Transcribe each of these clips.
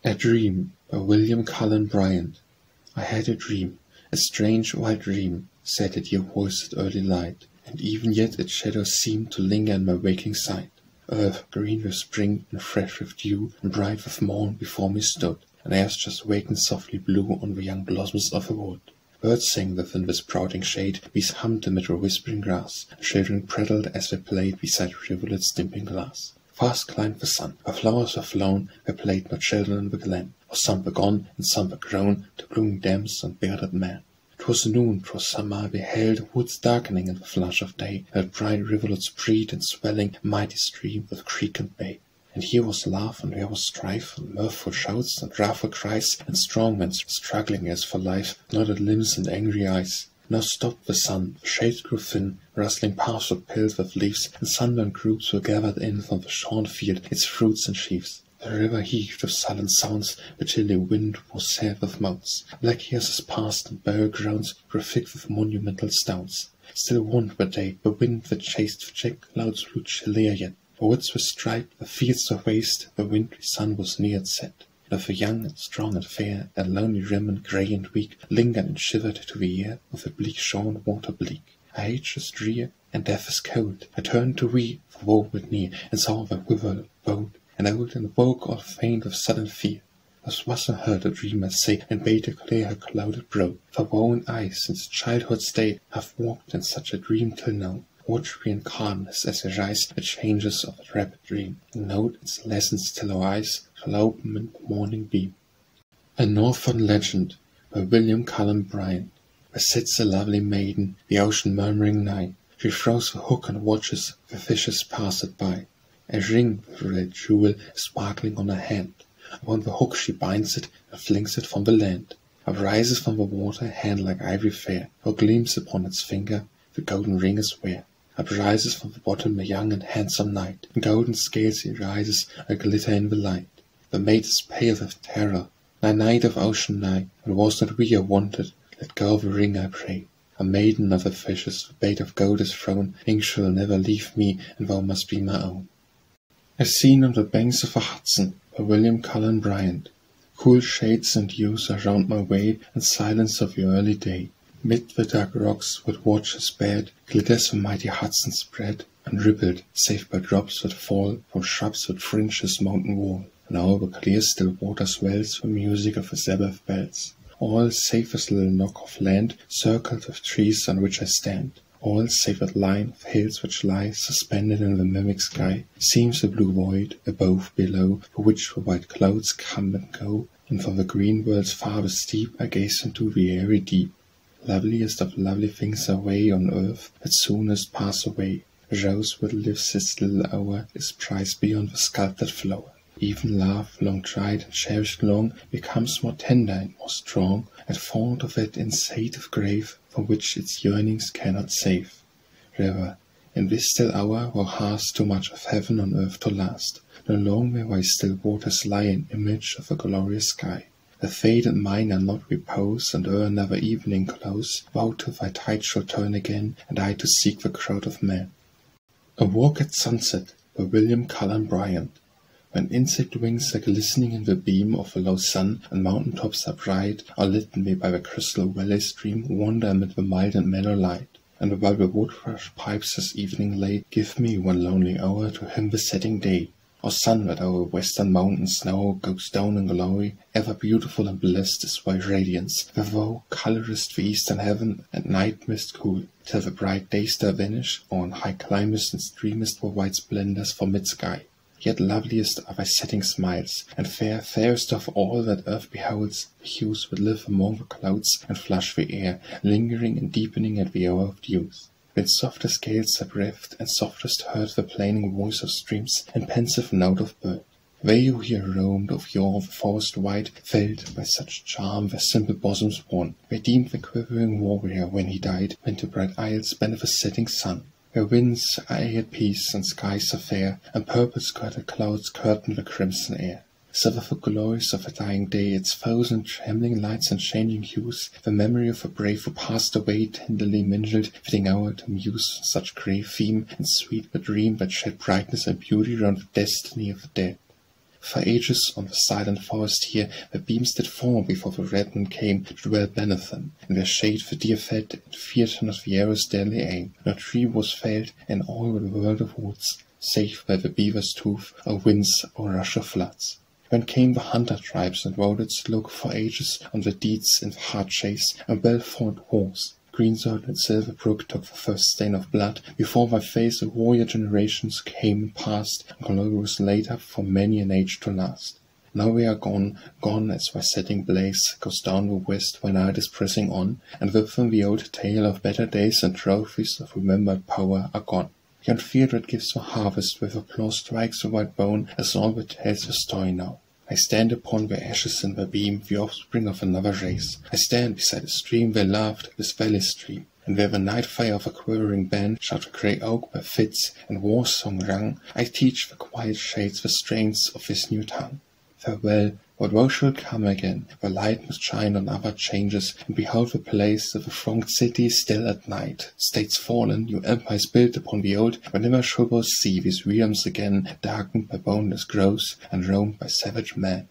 A Dream by William Cullen Bryant. I had a dream, a strange wild dream, said a dear voice at early light, and even yet its shadows seemed to linger in my waking sight. Earth green with spring and fresh with dew and bright with morn before me stood, and airs just wakened softly blew on the young blossoms of a wood. Birds sang within the sprouting shade, bees hummed amid the whispering grass, and children prattled as they played beside rivulets dimping glass. Fast climbed the sun, where flowers were flown, where played no children in the glen, for some were gone, and some were grown to blooming dams and bearded men. 'Twas noon, 'twas summer, I beheld the woods darkening in the flush of day, where bright rivulets breed and swelling a mighty stream with creek and bay. And here was laugh, and there was strife, and mirthful shouts, and wrathful cries, and strong men struggling as for life, knotted limbs and angry eyes. Now stopped the sun, the shades grew thin, rustling paths were pilled with leaves, and sunburnt groups were gathered in from the shorn field, its fruits and sheaves. The river heaved with sullen sounds, the chilly wind was sad with mouths. Black years has passed, and burial grounds grew thick with monumental stones. Still warmed were they, the wind that chased the jack clouds blew chillier yet. The woods were striped, the fields were waste, the wintry sun was near its set. And of a young and strong and fair, a lonely woman, grey and weak, lingered and shivered to the air with a bleak shorn water bleak. Her age is drear, and death is cold. I turned to weep, for woe went near, and saw the river boat, and old and woke all faint with sudden fear. Thus was I heard a dreamer say, and bade her clear her clouded brow. For woe and I, since childhood's day, have walked in such a dream till now. Watery and calmless as I rise the changes of a rapid dream, and note its lessons till our eyes shall open in the morning beam. A Northern Legend by William Cullen Bryant. Where sits a lovely maiden, the ocean murmuring nigh. She throws the hook and watches the fishes pass it by. A ring with a red jewel is sparkling on her hand. Upon the hook she binds it and flings it from the land. Uprises from the water a hand like ivory fair, or gleams upon its finger the golden ring is wear. Uprises from the bottom a young and handsome knight, in golden scales he rises a glitter in the light. The maid is pale with terror. Nigh night of ocean nigh, and was not we wanted, let go the ring I pray. A maiden of the fishes, the bait of gold is thrown, ink shall never leave me, and thou must be my own. A Scene on the Banks of the Hudson by William Cullen Bryant. Cool shades and dews are round my way, and silence of the early day. Mid the dark rocks with watches bared, glitters the mighty Hudson spread, unrippled, save by drops that fall from shrubs that fringe his mountain wall. And o'er the clear still water swells the music of the Sabbath bells. All save this little nook of land, circled with trees on which I stand. All save that line of hills which lie suspended in the mimic sky, seems a blue void, above, below, for which the white clouds come and go, and from the green world's farthest steep I gaze into the airy deep. Loveliest of lovely things away on earth, that soonest pass away. The rose that lives its little hour is prized beyond the sculptured flower. Even love, long tried and cherished long, becomes more tender and more strong, at thought of that insative grave, from which its yearnings cannot save. River, in this still hour thou hast too much of heaven on earth to last. No long may thy still waters lie an image of a glorious sky. The faded mine are not repose, and ere another evening close, thou to thy tide shalt turn again, and I to seek the crowd of men. A Walk at Sunset by William Cullen Bryant. When insect wings are glistening in the beam of a low sun, and mountain tops are bright, or lit me by the crystal valley stream, wander amid the mild and mellow light. And while the wood thrush pipes his evening lay, give me one lonely hour to hymn the setting day. Or sun that over western mountains now goes down in glory, ever beautiful and blessed is thy radiance, where thou colorest the eastern heaven, and night mist cool, till the bright day star vanish, or on high climbest and streamest the white splendors from mid-sky. Yet loveliest are thy setting smiles, and fairest of all that earth beholds, the hues that live among the clouds and flush the air, lingering and deepening at the hour of dews. When softest gales are breathed, and softest heard the plaining voice of streams, and pensive note of bird. They who here roamed of yore the forest wide, felt by such charm their simple bosoms warm. They deemed the quivering warrior when he died, went to bright isles beneath the setting sun. Where winds are at peace, and skies are fair, and purple-skirted clouds curtain the crimson air. Sever the glories of a dying day, its thousand trembling lights and changing hues, the memory of a brave who passed away tenderly mingled, fitting hour to muse on such grave theme, and sweet the dream that shed brightness and beauty round the destiny of the dead. For ages on the silent forest here, the beams did fall before the red moon came to dwell beneath them. In their shade the deer fed, and feared not the arrow's deadly aim. No tree was felled in all the world of woods, save by the beaver's tooth, or winds, or rush of floods. Then came the hunter tribes and rode its look for ages on the deeds in the hard chase and well-fought wars. Greensword and Silver Brook took the first stain of blood. Before my face the warrior generations came and passed, and glory was laid up for many an age to last. Now we are gone, gone as the setting blaze goes down the west while night is pressing on, and with them the old tale of better days and trophies of remembered power are gone. Yon field that gives the harvest with applause strikes the white bone as all but tells the story now. I stand upon the ashes in the beam, the offspring of another race. I stand beside a stream where loved, this valley stream, and where the night fire of a quivering band shout the grey oak by fits and war song rung. I teach the quiet shades the strains of this new tongue. Farewell, what woe shall come again? The light must shine on other changes, and behold the place of a thronged city still at night. States fallen, new empires built upon the old, but never shall we see these realms again, darkened by boneless growths and roamed by savage men.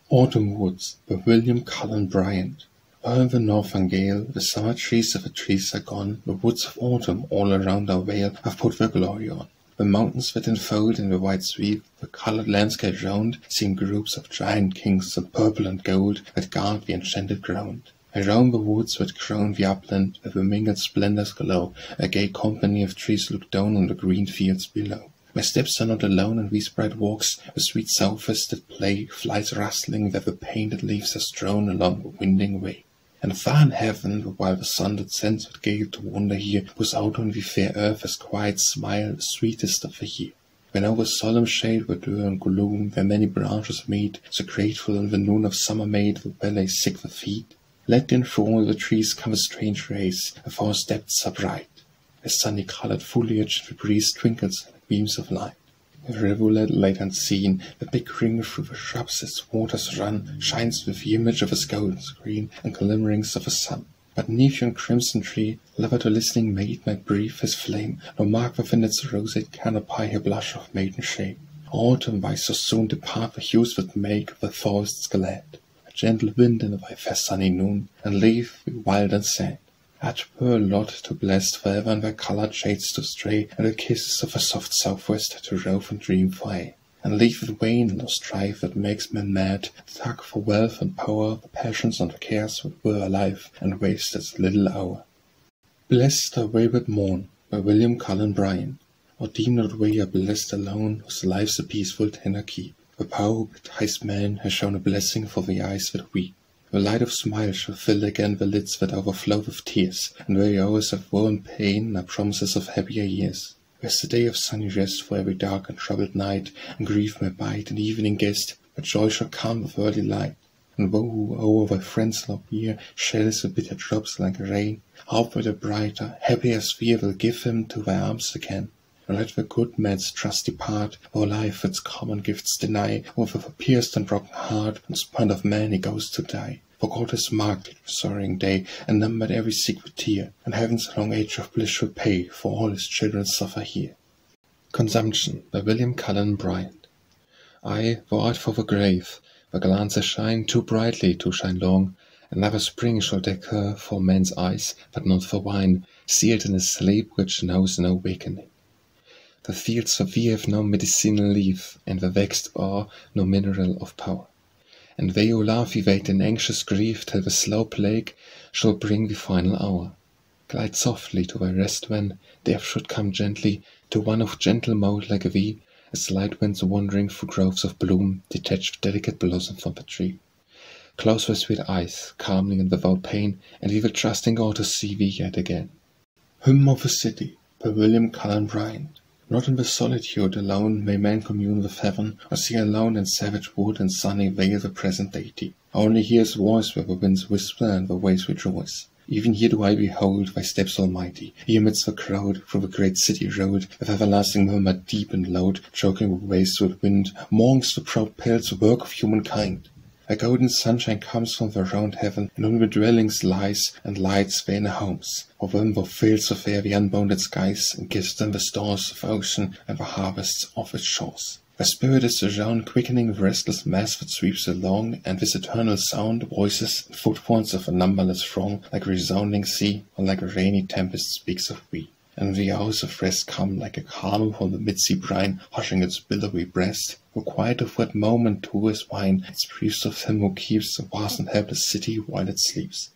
Autumn Woods by William Cullen Bryant. While in the northern gale, the summer trees of the trees are gone, the woods of autumn all around our vale have put their glory on. The mountains that enfold in the white sweep, the coloured landscape round, seem groups of giant kings of purple and gold that guard the enchanted ground. Around the woods that crown the upland, where the mingled splendours glow, a gay company of trees look down on the green fields below. My steps are not alone in these bright walks, the sweet southwest that play, flies rustling where the painted leaves are strewn along the winding way. And far in heaven, while the sun that sends with gale to wander here, was out on the fair earth as quiet smile, the sweetest of the year. When over solemn shade where dew and gloom, where many branches meet, so grateful in the noon of summer made, the valley sick with heat. Let in through all the trees come a strange race, the forest depths are bright. The sunny-coloured foliage the breeze twinkles like beams of light. A rivulet late unseen, the big ring through the shrubs its waters run, shines with the image of a golden screen and glimmerings of a sun. But neath yon crimson tree, lover to listening maid might breathe his flame, nor mark within its roseate canopy her blush of maiden shame. Autumn by so soon depart the hues that make the forests glad. A gentle wind in thy fair sunny noon, and leave thee wild and sad. At poor lot to blessed forever in their coloured shades to stray, and the kisses of a soft southwest to rove and dream for aye. And leave it wane no strife that makes men mad, tug for wealth and power, the passions and the cares that were alive, and waste its little hour. Blessed are wayward Mourn by William Cullen Bryant. Or deem not we are blessed alone, whose lives a peaceful tenor keep. The power who baptized man has shown a blessing for the eyes that weep. The light of smiles shall fill again the lids that overflow with tears, and weary hours of woe and pain are promises of happier years. Where's the day of sunny rest for every dark and troubled night, and grief may bite an evening guest, but joy shall come with early light. And woe who o'er thy friends love here shells the bitter drops like rain, hope that a brighter, happier sphere will give him to thy arms again. And let the good man's trust depart, or life its common gifts deny, or with a pierced and broken heart, in spite of man he goes to die. For God has marked each sorrowing day, and numbered every secret tear, and heaven's long age of bliss shall pay for all his children suffer here. Consumption by William Cullen Bryant. I, thou art for the grave, the glances shine too brightly to shine long. Another spring shall deck her for men's eyes, but not for wine, sealed in a sleep which knows no wakening. The fields of thee have no medicinal leaf, and the vexed ore no mineral of power. And they who love thee wait in anxious grief till the slow plague shall bring the final hour. Glide softly to thy rest when death should come gently to one of gentle mould like thee, as light winds wandering through groves of bloom detach delicate blossom from the tree. Close thy sweet eyes, calmly and without pain, and we will trust in God to see thee yet again. Hymn of the City by William Cullen Bryant. Not in the solitude alone may man commune with heaven, or see alone in savage wood and sunny vale the present deity. Only hear his voice where the winds whisper and the waves rejoice. Even here do I behold thy steps almighty, here midst the crowd, through the great city road, with everlasting murmur deep and loud, choking the waves with wind, monks the proud pales, the work of humankind. A golden sunshine comes from the round heaven, and on the dwellings lies, and lights their inner homes. Of them thou fills of air the unbounded skies, and gives them the stores of ocean and the harvests of its shores. Where spirit is around, quickening the restless mass that sweeps along, and this eternal sound, voices and footfalls of a numberless throng, like a resounding sea, or like a rainy tempest speaks of we. And the hours of rest come like a calm from the mid-sea brine, hushing its billowy breast. For quiet of that moment too is wine, its priest of him who keeps the vast and helpless city while it sleeps.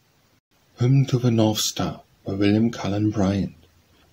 Hymn to the North Star, by William Cullen Bryant.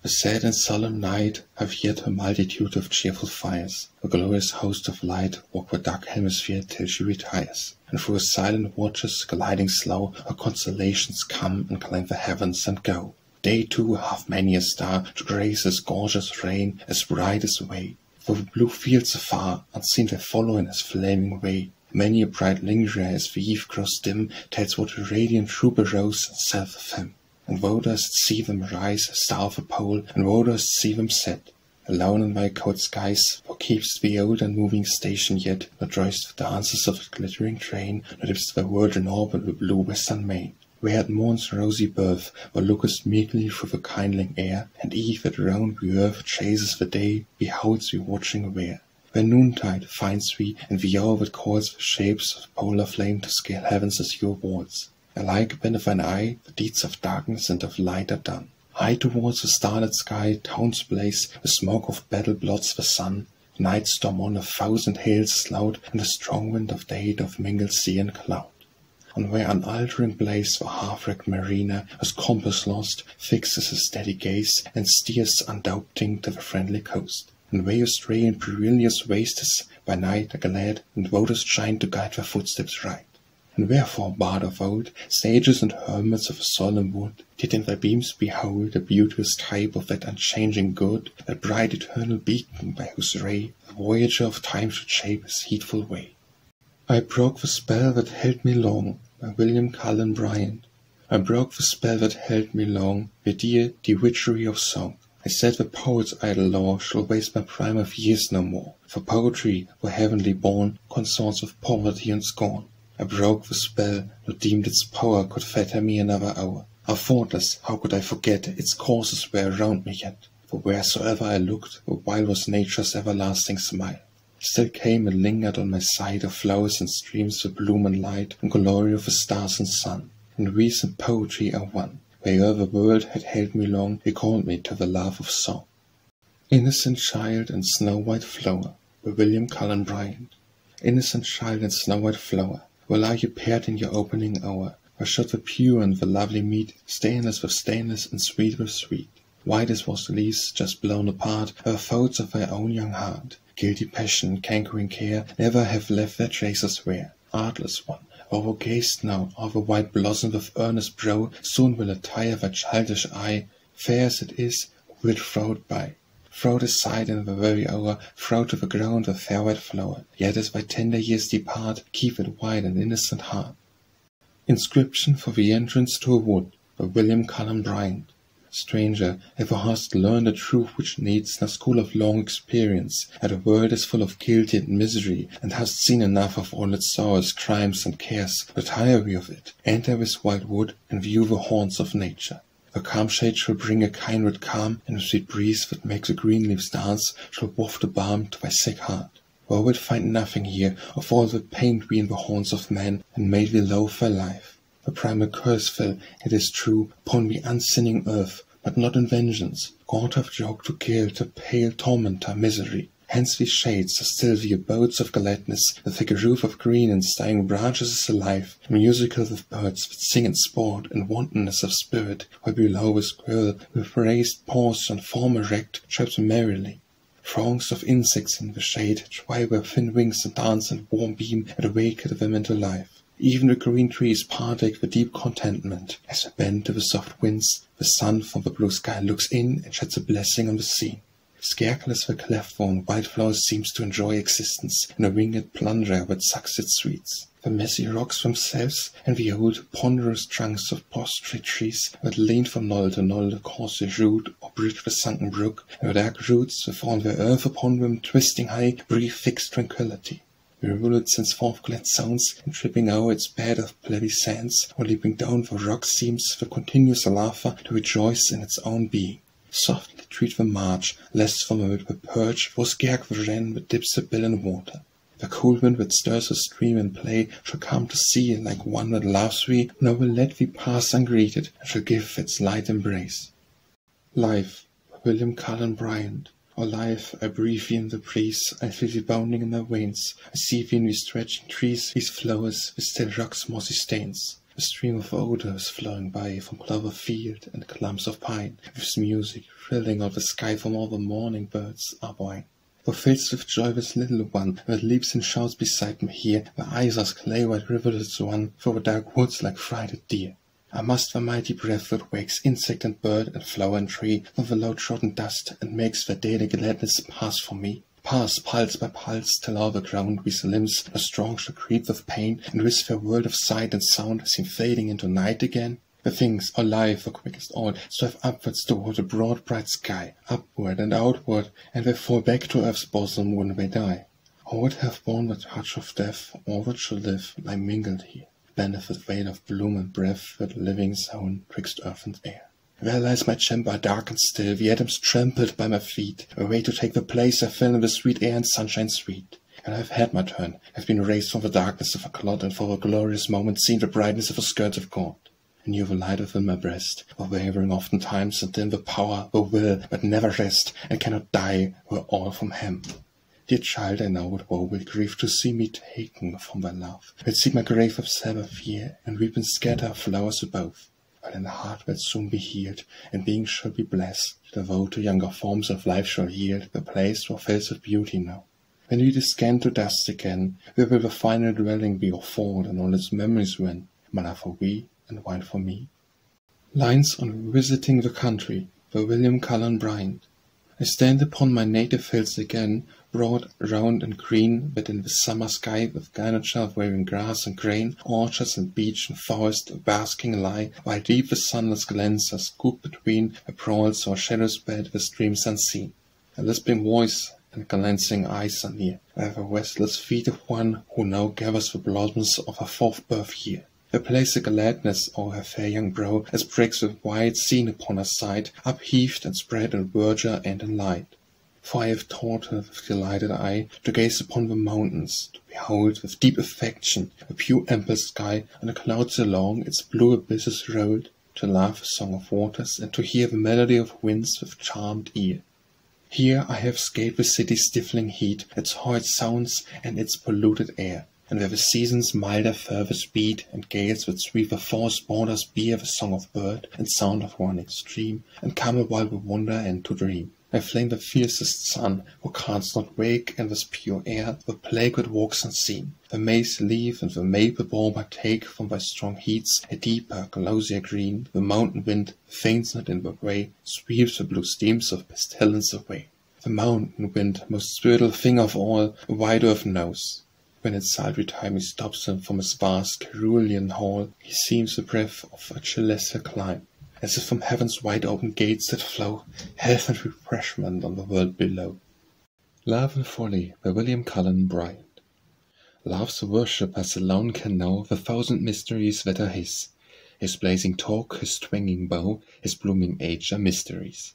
The sad and solemn night have yet a multitude of cheerful fires. A glorious host of light walk the dark hemisphere till she retires. And through the silent watches, gliding slow, her constellations come and climb the heavens and go. Day too hath many a star to grace his gorgeous reign, as bright as way. For the blue fields afar, unseen they follow in his flaming way. Many a bright lingerer as the eve grows dim, tells what a radiant troop arose and south of him. And thou dost see them rise, a star of a pole, and thou dost see them set, alone in thy cold skies, for keeps the old and moving station yet, nor joyst the dances of the glittering train, nor dips the world in orb in the blue western main. Where at morn's rosy birth, thou lookest meekly through the kindling air, and eve that round the earth chases the day, beholds thee watching where. Where noontide finds thee, and the hour that calls the shapes of polar flame to scale heaven's azure walls. Alike beneath thine eye, the deeds of darkness and of light are done. High towards the starlit sky, towns blaze, the smoke of battle blots the sun. Night storm on 1,000 hills is loud, and the strong wind of day doth mingle sea and cloud. On where unaltering blaze the half-wrecked mariner, his compass lost, fixes his steady gaze, and steers undoubting to the friendly coast. And where astray in perilous wastes, by night are glad, and voters shine to guide their footsteps right. And wherefore, bard of old, sages and hermits of a solemn wood, did in thy beams behold the beauteous type of that unchanging good, that bright eternal beacon by whose ray the voyager of time should shape his heedful way? I broke the spell that held me long, by William Cullen Bryant. I broke the spell that held me long, the dear witchery of song. I said the poet's idle law shall waste my prime of years no more, for poetry, were heavenly born, consorts of poverty and scorn. I broke the spell, nor deemed its power could fetter me another hour. How thoughtless, how could I forget, its courses were around me yet? For wheresoever I looked, the while was nature's everlasting smile. Still came and lingered on my sight of flowers and streams, the bloom and light, and glory of the stars and sun. And recent poetry are one. Where'er the world had held me long, recalled me to the love of song. Innocent child and snow-white flower, by William Cullen Bryant. Innocent child and snow-white flower, well are you paired in your opening hour, where should the pure and the lovely meet, stainless with stainless and sweet with sweet. White as was the leaves just blown apart, her folds of thy own young heart. Guilty passion, cankering care, never have left their traces where. Artless one, thou gazest now o'er the white blossom with earnest brow, soon will attire thy childish eye. Fair as it is, wilt throw it by. Throw it aside in the very hour, throw to the ground the fair white flower. Yet as thy tender years depart, keep it white and innocent heart. Inscription for the entrance to a wood, by William Cullen Bryant. Stranger, if thou hast learned a truth which needs no school of long experience, that the world is full of guilt and misery, and hast seen enough of all its sorrows, crimes, and cares, to tire of it, enter this wild wood, and view the haunts of nature. The calm shade shall bring a kindred calm, and the sweet breeze that makes the green leaves dance shall waft a balm to thy sick heart. Thou wilt find nothing here of all that pained thee in the haunts of men, and made thee loathe thy life. The primal curse fell, it is true, upon the unsinning earth, but not in vengeance. God hath joked to kill, to pale tormentor misery. Hence these shades are still the abodes of gladness, the thick roof of green and dying branches is alive, musical with birds that sing in sport and wantonness of spirit, while below a squirrel, with raised paws and form erect, chirps merrily. Throngs of insects in the shade try their thin wings and dance in warm beam and awaken them into life. Even the green trees partake the deep contentment, as they bend to the soft winds. The sun from the blue sky looks in and sheds a blessing on the scene. Scarceless the cleft-worn wildflower seems to enjoy existence in a winged plunger that sucks its sweets. The messy rocks themselves, and the old ponderous trunks of prostrate trees that lean from knoll to knoll across the root or bridge the sunken brook, and the dark roots that form the earth upon them, twisting high, breathe fixed tranquillity. The rivulet sends forth glad sounds, and tripping o'er its bed of pebbly sands, or leaping down the rock seems with continuous laughter to rejoice in its own being. Softly treat the march, lest from amid the perch, wo scarce the wren that dips a bill in water. The cool wind that stirs the stream in play shall come to see, like one that loves thee, nor will let thee pass ungreeted, and shall give its light embrace. Life, William Cullen Bryant. O life, I breathe thee in the breeze, I feel thee bounding in my veins, I see thee in these stretching trees, these flowers, with still rocks' mossy stains. A stream of odour is flowing by from clover field and clumps of pine, with music thrilling out the sky from all the morning birds are wine. Thou fill'st with joy this little one that leaps and shouts beside me here, the eyes as clay-white rivulets run through the dark woods like frighted deer. I must the mighty breath that wakes insect and bird and flower and tree from the low-trodden dust, and makes their daily gladness pass from me. Pass pulse by pulse, till all the ground with limbs are strong shall creep with pain, and with their world of sight and sound seem fading into night again. The things, all life, the quickest all, strive upwards toward a broad bright sky, upward and outward, and they fall back to earth's bosom when they die. All that have borne the touch of death, all that shall live, lie mingled here, benefit veil of bloom and breath, that living zone twixt earth and air. There lies my chamber dark and still, the atoms trampled by my feet, away to take the place I fill in the sweet air and sunshine sweet. And I have had my turn, have been raised from the darkness of a clod, and for a glorious moment seen the brightness of the skirts of God. And knew the light within my breast, while wavering oftentimes, and then the power, the will, but never rest, and cannot die, were all from him. Dear child, I know with woe will grieve to see me taken from thy love, will seek my grave of Sabbath here, and weep and scatter flowers above. But in the heart will soon be healed, and being shall be blessed, the woe to younger forms of life shall yield the place for face of beauty now. When we descend to dust again, where will the final dwelling be of fall, and all its memories when, my love for we, and wine for me? Lines on Visiting the Country by William Cullen Bryant. I stand upon my native hills again, broad, round, and green, but in the summer sky, with garnet waving grass and grain, orchards and beech and forest basking lie, while deep the sunless glens are scooped between the prawls or shadows bed the streams unseen. A lisping voice and glancing eyes are near, where the restless feet of one who now gathers the blossoms of her fourth birth year. They place a gladness o'er her fair young brow, as breaks with wide scene upon her side, upheaved and spread in verdure and in light. For I have taught her with delighted eye to gaze upon the mountains, to behold with deep affection a pure ample sky, and the clouds along its blue abysses rolled, to laugh a song of waters, and to hear the melody of winds with charmed ear. Here I have scaled the city's stifling heat, its horrid sounds, and its polluted air. And where the seasons milder further speed, and gales that sweep the forest borders bear the song of bird, and sound of running stream, and come a while to wonder and to dream. I flame the fiercest sun, who canst not wake, and this pure air, the plague that walks unseen. The maize leaf and the maple bower take from thy strong heats a deeper, glossier green. The mountain wind faints not in the way, sweeps the blue steams of pestilence away. The mountain wind, most spiritual thing of all, the wide earth knows. When at sultry time he stops him from his vast cerulean hall, he seems the breath of a celestial clime, as if from heaven's wide open gates that flow health and refreshment on the world below. Love and Folly by William Cullen Bryant. Love's worship as alone can know the thousand mysteries that are his blazing talk, his twanging bow, his blooming age are mysteries.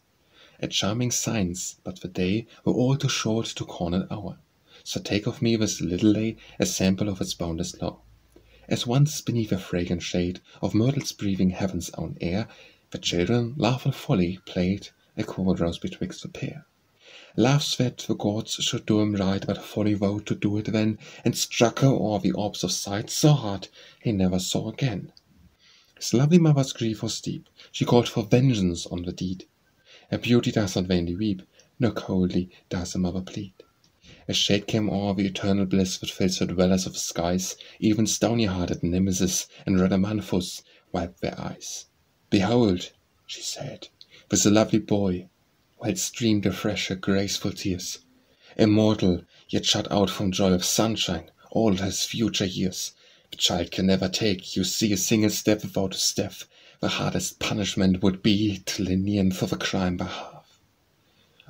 A charming science, but the day were all too short to call an hour. So take of me this little lay, a sample of its boundless law. As once beneath a fragrant shade of myrtles breathing heaven's own air, the children, Love and Folly, played a quarrels betwixt the pair. Love swed the gods should do him right, but Folly vowed to do it then, and struck her o'er the orbs of sight so hard he never saw again. His lovely mother's grief was deep, she called for vengeance on the deed. A beauty does not vainly weep, nor coldly does a mother plead. A shade came o'er the eternal bliss that fills the dwellers of the skies, even stony-hearted Nemesis and Rhadamanthus wiped their eyes. Behold, she said, with a lovely boy, while streamed afresh her graceful tears. Immortal, yet shut out from joy of sunshine, all his future years. The child can never take, you see, a single step without a step. The hardest punishment would be to lenient for the crime by half.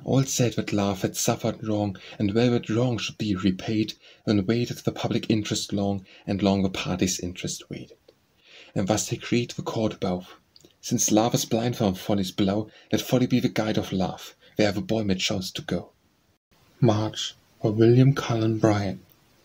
All said that love had suffered wrong, and well that wrong should be repaid, then waited the public interest long, and long the party's interest waited. And thus decreed the court above. Since love is blind from Folly's blow, let Folly be the guide of love, wherever boy may choose to go. March, by William Cullen Bryant.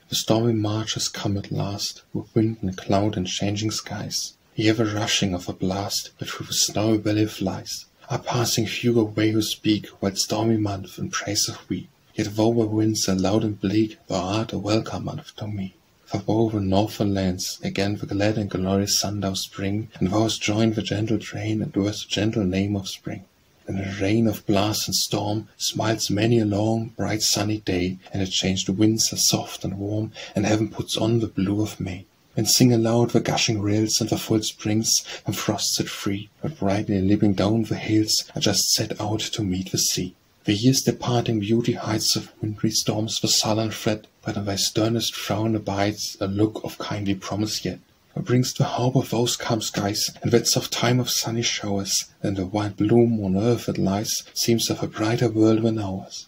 The stormy March has come at last, with wind and cloud and changing skies. Hear the rushing of a blast that through the snowy valley flies. Are passing few away who speak, while stormy month in praise of we. Yet though the winds are loud and bleak, thou art a welcome month to me. For o'er the northern lands again the glad and glorious sun doth spring, and thou hast joined the gentle train, and wearest the gentle name of spring. In a rain of blast and storm smiles many a long, bright sunny day, and the changed winds are soft and warm, and heaven puts on the blue of May. And sing aloud the gushing rills and the full springs, and frost set free, but brightly leaping down the hills, are just set out to meet the sea. The year's departing beauty hides of wintry storms the sullen threat, but on thy sternest frown abides a look of kindly promise yet. Thou bringst the hope of those calm skies, and that soft time of sunny showers, and the white bloom on earth that lies seems of a brighter world than ours.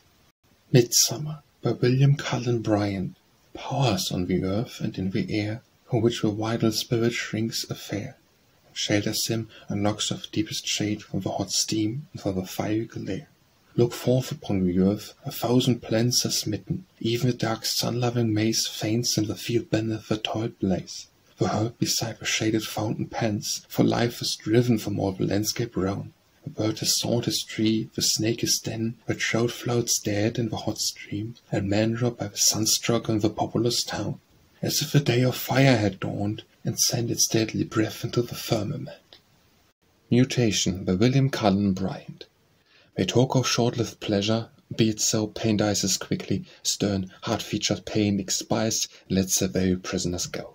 Midsummer, by William Cullen Bryant. Powers on the earth and in the air, from which the vital spirit shrinks afar, and shelters him and knocks of deepest shade from the hot steam and from the fiery glare. Look forth upon the earth, 1,000 plants are smitten, even the dark sun-loving maize faints in the field beneath the toiled blaze. The herb beside the shaded fountain pants, for life is driven from all the landscape round. The bird has sought his tree, the snake his den, the trout floats dead in the hot stream, and man dropped by the sunstroke in the populous town, as if a day of fire had dawned, and sent its deadly breath into the firmament. Mutation, by William Cullen Bryant. They talk of short-lived pleasure, be it so, pain dies as quickly, stern, hard-featured pain expires, lets the very prisoners go.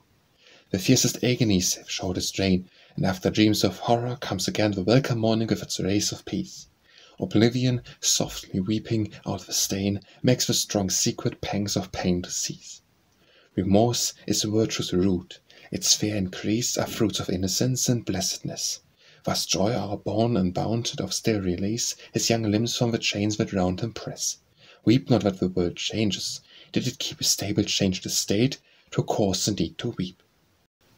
The fiercest agonies have shortest reign, and after dreams of horror comes again the welcome morning with its rays of peace. Oblivion, softly weeping out the stain, makes the strong secret pangs of pain to cease. Remorse is virtue's root, its fair increase are fruits of innocence and blessedness. Thus joy are born and bounded of still release, his young limbs from the chains that round him press. Weep not that the world changes, did it keep a stable changed estate, 'twere cause indeed to weep.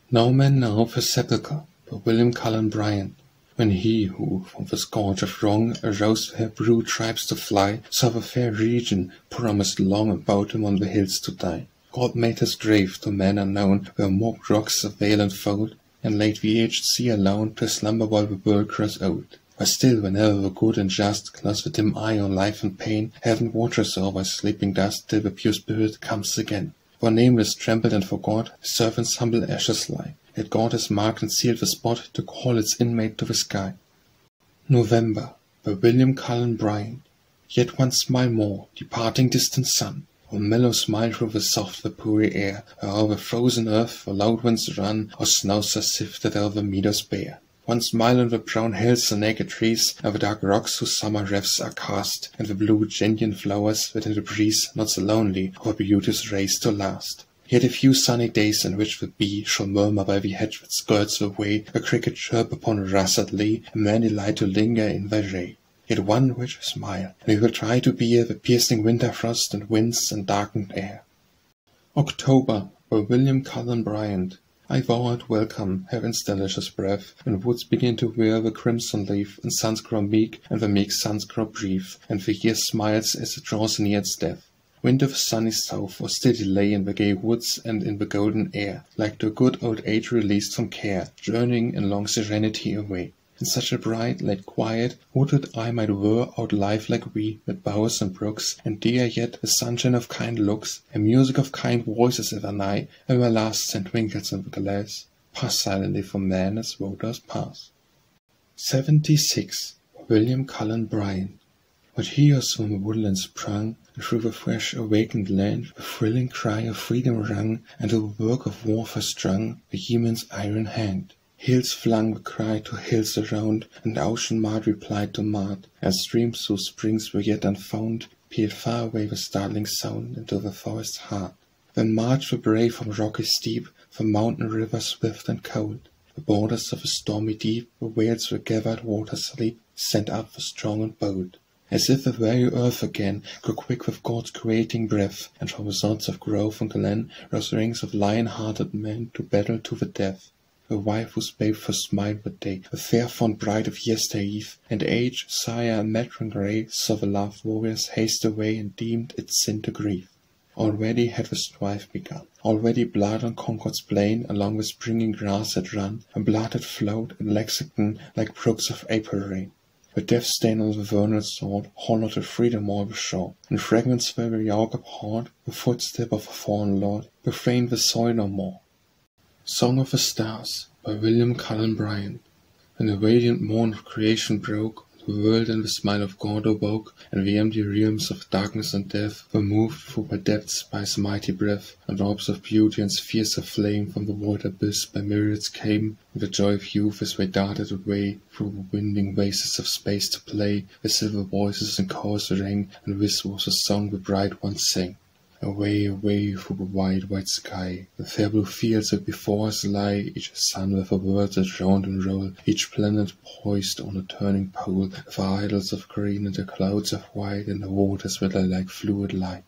Now Man Knoweth a Sepulchre, by William Cullen Bryant. When he who, from the scourge of wrong, arose her brood tribes to fly, saw the fair region promised long about him on the hills to die. God made his grave to man unknown, where mocked rocks a veil enfold, and laid the aged sea alone to slumber while the world grows old. But still, whenever the good and just close the dim eye on life and pain, heaven watches over sleeping dust till the pure spirit comes again. For nameless, trampled and forgot, his servants' humble ashes lie, yet God has marked and sealed the spot to call its inmate to the sky. November, by William Cullen Bryant. Yet one smile more, departing distant sun, or mellow smile through the soft vapory air, where o'er the frozen earth the loud winds run, or snows are sifted o'er the meadows bare. One smile on the brown hills and naked trees, and the dark rocks whose summer wreaths are cast, and the blue gentian flowers that in the breeze, not so lonely, our beauty's race to last. Yet a few sunny days in which the bee shall murmur by the hedge that skirts the way, the cricket chirp upon a russet lea, and man delight to linger in thy ray. Yet one which smile, and we will try to bear the piercing winter frost and winds and darkened air. October, by William Cullen Bryant. I thou art welcome, heaven's delicious breath, when woods begin to wear the crimson leaf, and suns grow meek, and the meek suns grow brief, and the year smiles as it draws near its death. Wind of the sunny south was still delay in the gay woods and in the golden air, like to good old age released from care, journeying in long serenity away. In such a bright, late quiet, would that I might whir out life like we, with bowers and brooks, and dear yet the sunshine of kind looks, and music of kind voices ever nigh, and where last sent twinkles in the glass, pass silently from man as thou dost pass. 76. William Cullen Bryant. What hears from the woodlands sprung, and through the fresh awakened land, the thrilling cry of freedom rung, and to the work of warfare strung, the yeoman's iron hand. Hills flung the cry to hills around, and ocean mart replied to mart, as streams whose springs were yet unfound, pealed far away the startling sound into the forest's heart. Then marched the brave from rocky steep, from mountain rivers swift and cold. The borders of a stormy deep, where whales the gathered waters sleep, sent up the strong and bold. As if the very earth again grew quick with God's creating breath, and from the sods of grove and glen rose rings of lion-hearted men to battle to the death. the wife whose babe first mine would day, the fair fond bride of yestereve, and age, sire, and matron grey, saw the loved warriors haste away and deemed it sin to grieve. Already had the strife begun. Already blood on Concord's plain along the springing grass had run, and blood had flowed in Lexington like brooks of April rain. The death stain on the vernal sword hollowed to freedom all the shore, and fragments where the yoke abhorred, the footstep of a fallen lord, profaned the soil no more. Song of the Stars by William Cullen Bryant. When the radiant morn of creation broke, the world and the smile of God awoke, and the empty realms of darkness and death were moved through by depths by his mighty breath, and orbs of beauty and spheres of flame from the void abyss by myriads came, with the joy of youth as they darted away through the winding wastes of space to play, the silver voices and chorus rang, and this was the song the bright ones sang. Away, away through the wide, white sky, the fair blue fields that before us lie, each sun with a world that round and roll, each planet poised on a turning pole, with idols of green and the clouds of white, and the waters that are like fluid light.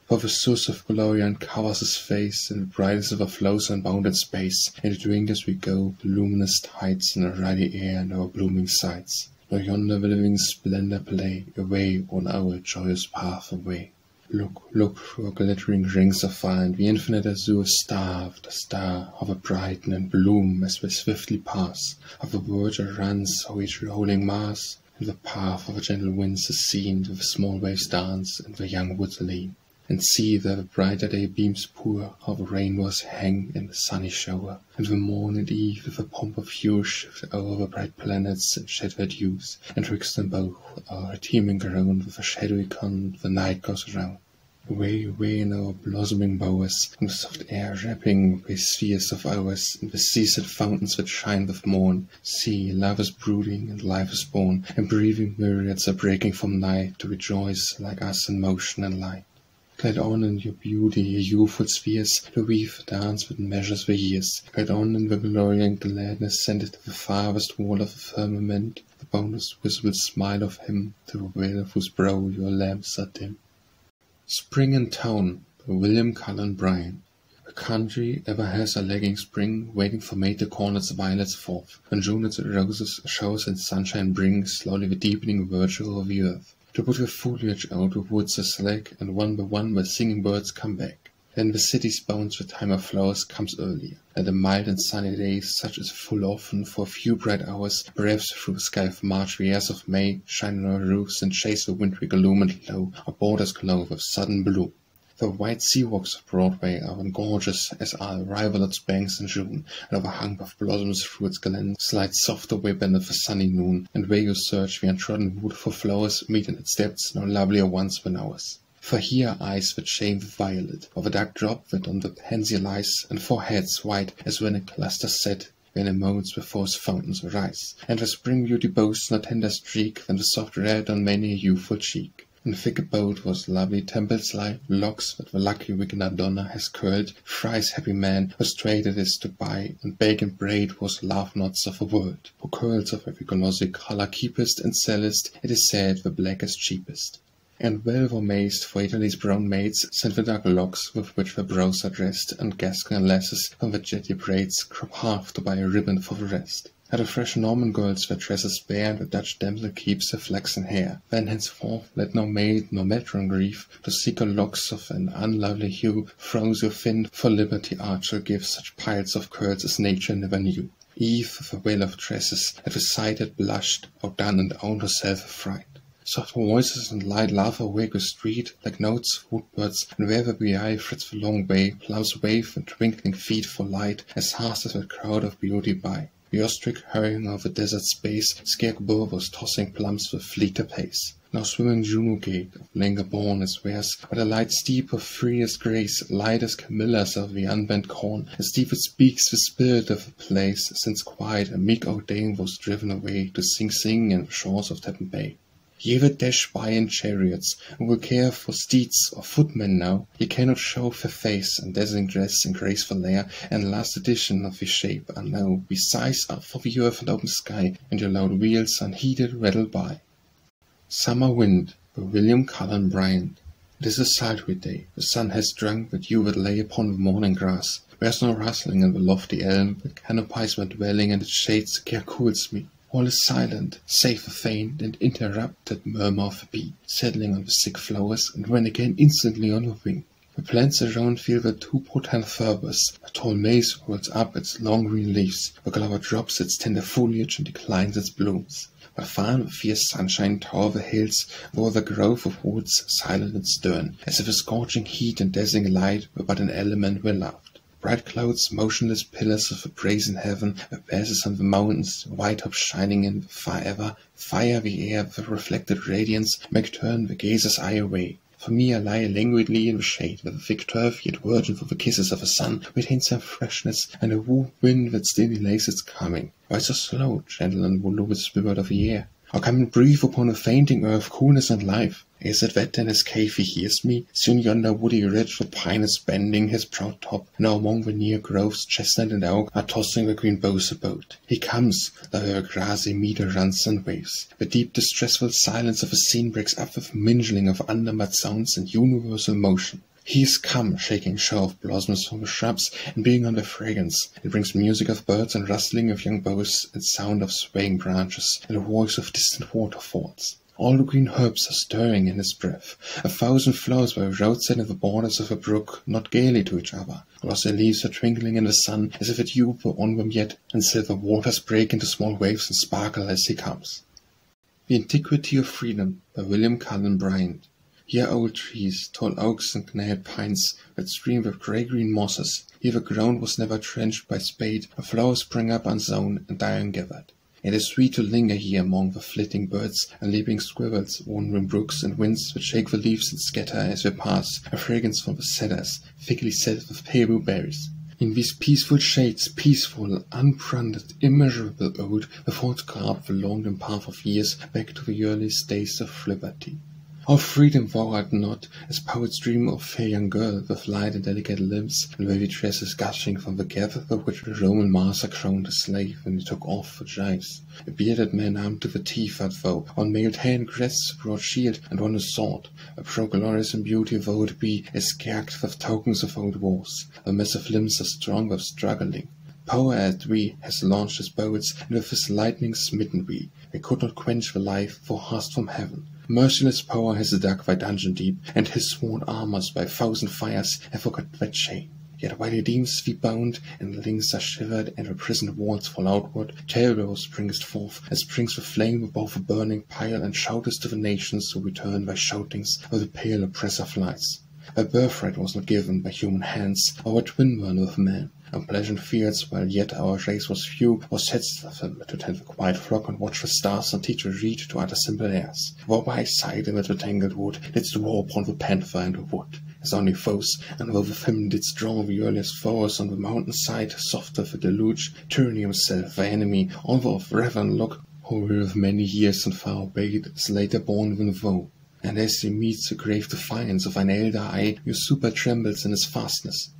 For the source of glory uncovers his face, and the brightest river flows unbound in space, and drink as we go the luminous tides in the ruddy air and our blooming sights. Nor yonder the living splendor play, away on our joyous path away. Look, look through glittering rings of fire, and the infinite azure star after star hover brighten and bloom as they swiftly pass. Of the verdure runs o'er each rolling mass, and the path of the gentle winds is seen, where the small waves dance and the young woods lean. And see there the brighter day beams pour, how the rainbows hang in the sunny shower, and the morn and eve with a pomp of hue shift o'er the bright planets and shattered hues, and twixt them both our teeming ground with a shadowy con the night goes round. Away, away in our blossoming bowers, in the soft air wrapping the spheres of ours, in the seaside fountains that shine with morn, see, love is brooding and life is born, and breathing myriads are breaking from night to rejoice like us in motion and light. Glide on in your beauty, your youthful spheres, to weave the dance that measures the years. Glide on in the glory and gladness, send it to the farthest wall of the firmament, the boundless visible smile of him, to the veil of whose brow your lamps are dim. Spring in Town by William Cullen Bryant. The country ever has a lagging spring, waiting for May to corn its violets forth, when June its roses shows and sunshine brings slowly the deepening verdure of the earth. To put the foliage out, the woods are slack, and one by one the singing birds come back. Then the city's bounds the time of flowers comes earlier, and the mild and sunny days, such as full often for a few bright hours, breathes through the sky of March the airs of May, shine on our roofs and chase the wintry gloom and glow, our borders glow with sudden bloom. The white sea walks of Broadway are gorgeous as are the rivulet's banks in June, and overhung of blossoms through its glen slides soft away beneath the sunny noon, and where you search the untrodden wood for flowers meet in its depths no lovelier ones than ours. For here are eyes that shame the violet, of a dark drop that on the pansy lies, and foreheads white as when a cluster set, when in moments before its fountains rise, and the spring beauty boasts no tender streak than the soft red on many a youthful cheek. In thick abode was lovely temples lie, locks that the lucky wicked Madonna has curled, thrice happy man, whose trade it is to buy, and bake and braid was love knots of the world, who curls of every glossy colour keepest, and sellest, it is said, the blackest cheapest. And well were mazed for Italy's brown maids, sent the dark locks with which their brows are dressed, and Gascon lasses from the jetty braids crop half to buy a ribbon for the rest. And the fresh Norman girls their tresses bear, and the Dutch damsel keeps her flaxen hair. Then henceforth let no maid nor matron grieve, to seek her locks of an unlovely hue, froze your fin, for liberty art shall give such piles of curls as nature never knew. Eve with a veil of tresses, at the sight had blushed, outdone and owned herself affright. Soft voices and light laughter wake the street, like notes of woodbirds, and wherever the eye threads the long way, ploughs wave and twinkling feet for light, as fast as that crowd of beauty by. The ostrich hurrying over desert space, scarce bulbous tossing plums with fleeter pace. Now swimming Juno gate of languor born as wears, but a light steep of freest grace, light as Camillas of the unbent corn, as deep it speaks the spirit of the place, since quiet and meek old dame was driven away to sing in the shores of Tappan Bay. Ye that dash by in chariots, who will care for steeds or footmen now, ye cannot show fair face and dazzling dress and graceful air, and last edition of your shape are now, besides up for the earth and open sky, and your loud wheels unheeded rattle by. Summer Wind by William Cullen Bryant. It is a sultry day, the sun has drunk the dew that lay upon the morning grass, Where's no rustling in the lofty elm that canopies my dwelling, and its shade scare cools me? All is silent, save a faint and interrupted murmur of a bee, settling on the sick flowers, and when again instantly on the wing. The plants around feel the too potent fervours. A tall mace rolls up its long green leaves, the clover drops its tender foliage and declines its blooms. But far in the fierce sunshine tower the hills, o'er the grove of woods, silent and stern, as if a scorching heat and dazzling light were but an element beloved. Bright clouds, motionless pillars of a brazen heaven, that passes on the mountains, white tops shining in the forever, fire the air with a reflected radiance, make turn the gazer's eye away. For me I lie languidly in the shade, where the thick turf, yet virgin for the kisses of the sun, retains some freshness, and a woo wind that still delays its coming. Why so slow, gentle and voluminous spirit of the air? How come and breathe upon a fainting earth coolness and life? Is it that in his cave he hears me? Soon yonder woody ridge the pine is bending his proud top, now among the near groves chestnut and oak are tossing the green boughs about. He comes, though the grassy meadow runs and waves. The deep distressful silence of the scene breaks up with mingling of undermud sounds and universal motion. He is come, shaking show of blossoms from the shrubs, and being on the fragrance. It brings music of birds and rustling of young boughs, and sound of swaying branches, and the voice of distant waterfalls. All the green herbs are stirring in his breath. 1,000 flowers by the roadside and the borders of a brook nod gaily to each other. Glossy leaves are twinkling in the sun, as if a dew were on them yet, and silver waters break into small waves and sparkle as he comes. The Antiquity of Freedom by Cullen, Bryant. Here old trees, tall oaks and gnarled pines, that stream with grey-green mosses. Here the ground was never trenched by spade, the flowers sprang up unsown and die ungathered. It is sweet to linger here among the flitting birds and leaping squirrels, wandering brooks and winds that shake the leaves and scatter as they pass, a fragrance from the cedars, thickly set with pale berries. In these peaceful shades, peaceful, unbranded, immeasurable old, the thoughts carve the long dim path of years back to the earliest days of liberty. How freedom thou art not, as poets dream of fair young girl, with light and delicate limbs, and wavy tresses gushing from the gap with which the Roman master crowned a slave when he took off the gyves. A bearded man armed to the teeth art thou, on mailed hand grasps a broad shield, and on a sword. A pro-glorious in beauty though it be, is gagged with tokens of old wars. The massive limbs are strong with struggling. Power at we has launched his boats, and with his lightning smitten we. They could not quench the life forecast from heaven. Merciless power has dug thy dungeon deep, and his sworn armors by 1,000 fires have forgot thy chain. Yet while he deems thee bound, and the links are shivered, and the prisoned walls fall outward, terror springest forth, as springs the flame above the burning pile, and shoutest to the nations who return thy shoutings, where the pale oppressor flies. Thy birthright was not given by human hands, our twin-born with man. On pleasant fields, while yet our race was few, was setst of them to tend the quiet flock and watch the stars and teach a reed to utter simple airs. Thou by his side amid the tangled wood didst war upon the panther and the wood, as only foes, and though with him didst draw the earliest foes on the mountain side, soft of the deluge, tyranny himself, thy enemy, although of reverend look, who with many years and far obeyed, is later born with woe. And as he meets the grave defiance of an elder eye, usurper trembles in his fastness.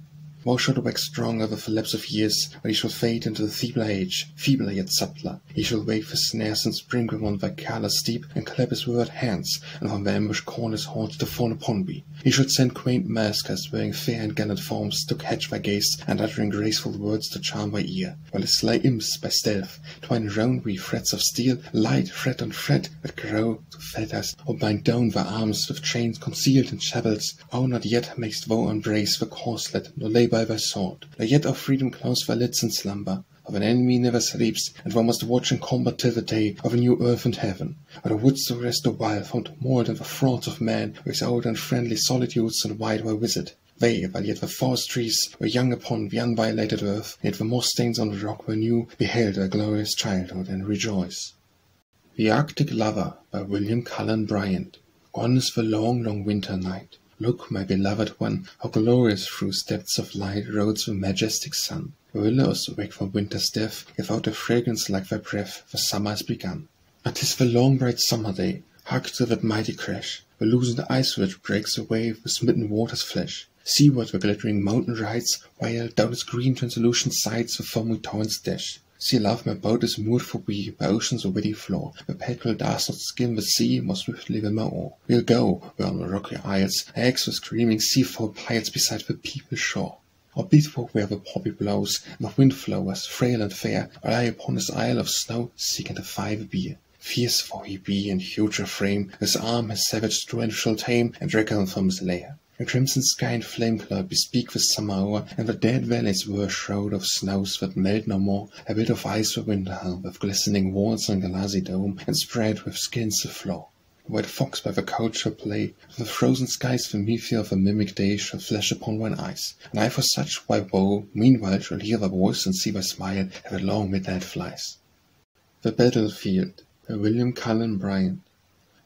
Thou shalt wax stronger with the lapse of years, but he shall fade into the feebler age, feebler yet subtler. He shall wave his snares and sprinkle on thy careless steep, and clap his withered hands, and from the ambush call his hordes to fall upon thee. He should send quaint maskers, wearing fair and gallant forms, to catch thy gaze, and uttering graceful words to charm thy ear, while his sly imps by stealth twine round thee threads of steel, light thread on thread, that grow to fetters, or bind down thy arms with chains concealed in shackles. Oh, not yet mayst thou embrace the corslet, nor lay by thy sword, nor yet of freedom close thy lids in slumber. Of an enemy never sleeps, and thou must watch and combat till the day of a new earth and heaven. But thou wouldst to rest a while, found more than the frauds of man, without unfriendly solitudes and wide thy visit. They, while yet the forest trees were young upon the unviolated earth, yet the moss stains on the rock were new, beheld thy glorious childhood and rejoice. The Arctic Lover by Cullen, Bryant. Gone is the long, long winter night. Look, my beloved one, how glorious through depths of light rode the majestic sun. The willows awake from winter's death, give out a fragrance like thy breath, the summer has begun. And 'tis the long bright summer day, hark to that mighty crash, the loosened ice ridge breaks away with smitten water's flash. Seaward the glittering mountain rides, while down its green translucent sides the foaming torrents dash. See, love, my boat is moored for we, by ocean's already floor. The petrel does not skim the sea, more swiftly than my oar. We'll go, where on the rocky isles, eggs with screaming sea-fowl piles beside the people's shore. Or beat where the poppy blows, and the wind flowers, frail and fair, lie upon his isle of snow, seeking to five beer. Fierce for he be in huge of frame, his arm his savage strength shall tame, and reckon from his lair. The crimson sky and flame cloud bespeak the summer hour, and the dead valleys were a shroud of snows that melt no more, a bit of ice for winter hell, with glistening walls and glassy dome, and spread with skins of floor. The white fox by the couch shall play, with the frozen skies the meteor of a mimic day shall flash upon mine eyes, and I for such white woe, meanwhile shall hear the voice and see the smile, as the long midnight flies. The Battlefield, by William Cullen Bryant.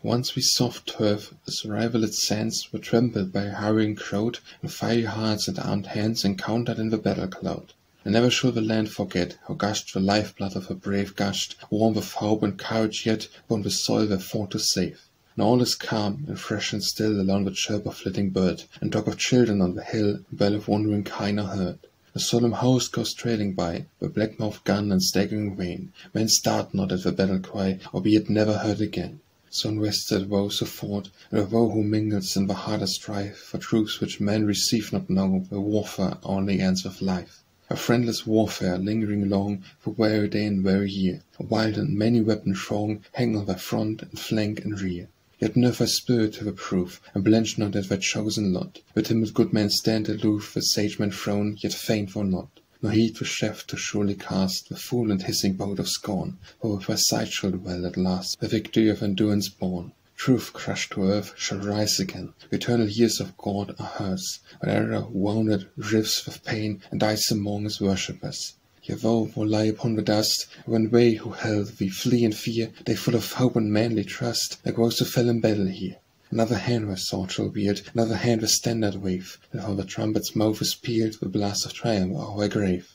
Once we soft turf, as rivalet sands were trampled by a hurrying crowd, and fiery hearts and armed hands encountered in the battle cloud. And never shall the land forget how gushed the lifeblood of a brave gushed, warm with hope and courage yet, upon the soil they fought to save. And all is calm and fresh and still along the chirp of flitting bird, and talk of children on the hill, and bell of wandering kine are heard. A solemn host goes trailing by, with black-mouthed gun and staggering rein. Men start not at the battle cry, or be it never heard again. So invested woe so fought, and a woe who mingles in the harder strife for truths which men receive not know, where warfare only ends with life. A friendless warfare lingering long, for weary day and weary year. A wild and many-weaponed throng hang on their front and flank and rear. Yet never spirit to the proof, and blench not at their chosen lot. The timid good men stand aloof, the sage men frown, yet faint for naught. Nor heed the shaft to surely cast, the full and hissing boat of scorn, for with their sight shall dwell at last, the victory of endurance born. Truth crushed to earth shall rise again, eternal years of God are hers, when error wounded writhes with pain, and dies among his worshippers. Your woe will lie upon the dust, when they who held thee flee in fear, they full of hope and manly trust, like those who fell in battle here. Another hand their sword shall wield, another hand the standard wave, and from the trumpet's mouth is pealed the blast of triumph o'er our grave.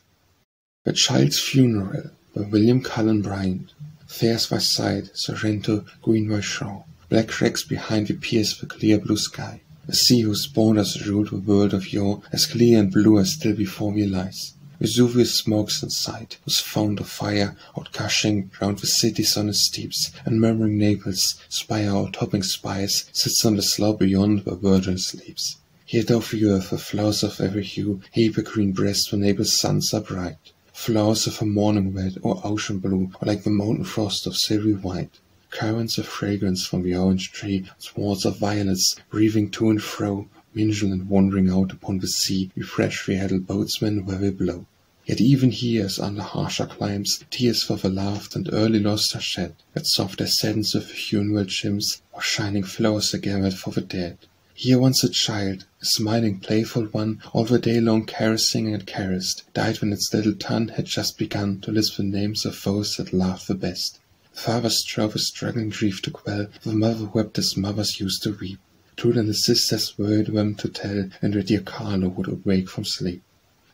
The Child's Funeral, by William Cullen Bryant. Fair's thy side, Sorrento, green thy shore. Black cracks behind thee pierce the clear blue sky. A sea whose borders ruled the world of yore, as clear and blue as still before me lies. Vesuvius smokes in sight, whose fount of fire, outgushing round the cities on its steeps, and murmuring Naples, spire o'ertopping spires, sits on the slope beyond where virgin sleeps. Here doth the earth with flowers of every hue heap her green breast when Naples' suns are bright, flowers of a morning red or ocean blue, or like the mountain frost of silvery white. Currents of fragrance from the orange tree, swords of violets, breathing to and fro, mingle and wandering out upon the sea, refresh the idle boatsmen where they blow. Yet even here, as under harsher climes, tears for the loved and early lost are shed, that soft as saddens with the funeral chimes, or shining flowers are gathered for the dead. Here once a child, a smiling playful one, all the day long caressing and caressed, died when its little tongue had just begun to lisp the names of those that loved the best. The father strove his struggling grief to quell, the mother wept as mothers used to weep. True then the sisters worried them to tell, and the dear Carlo would awake from sleep.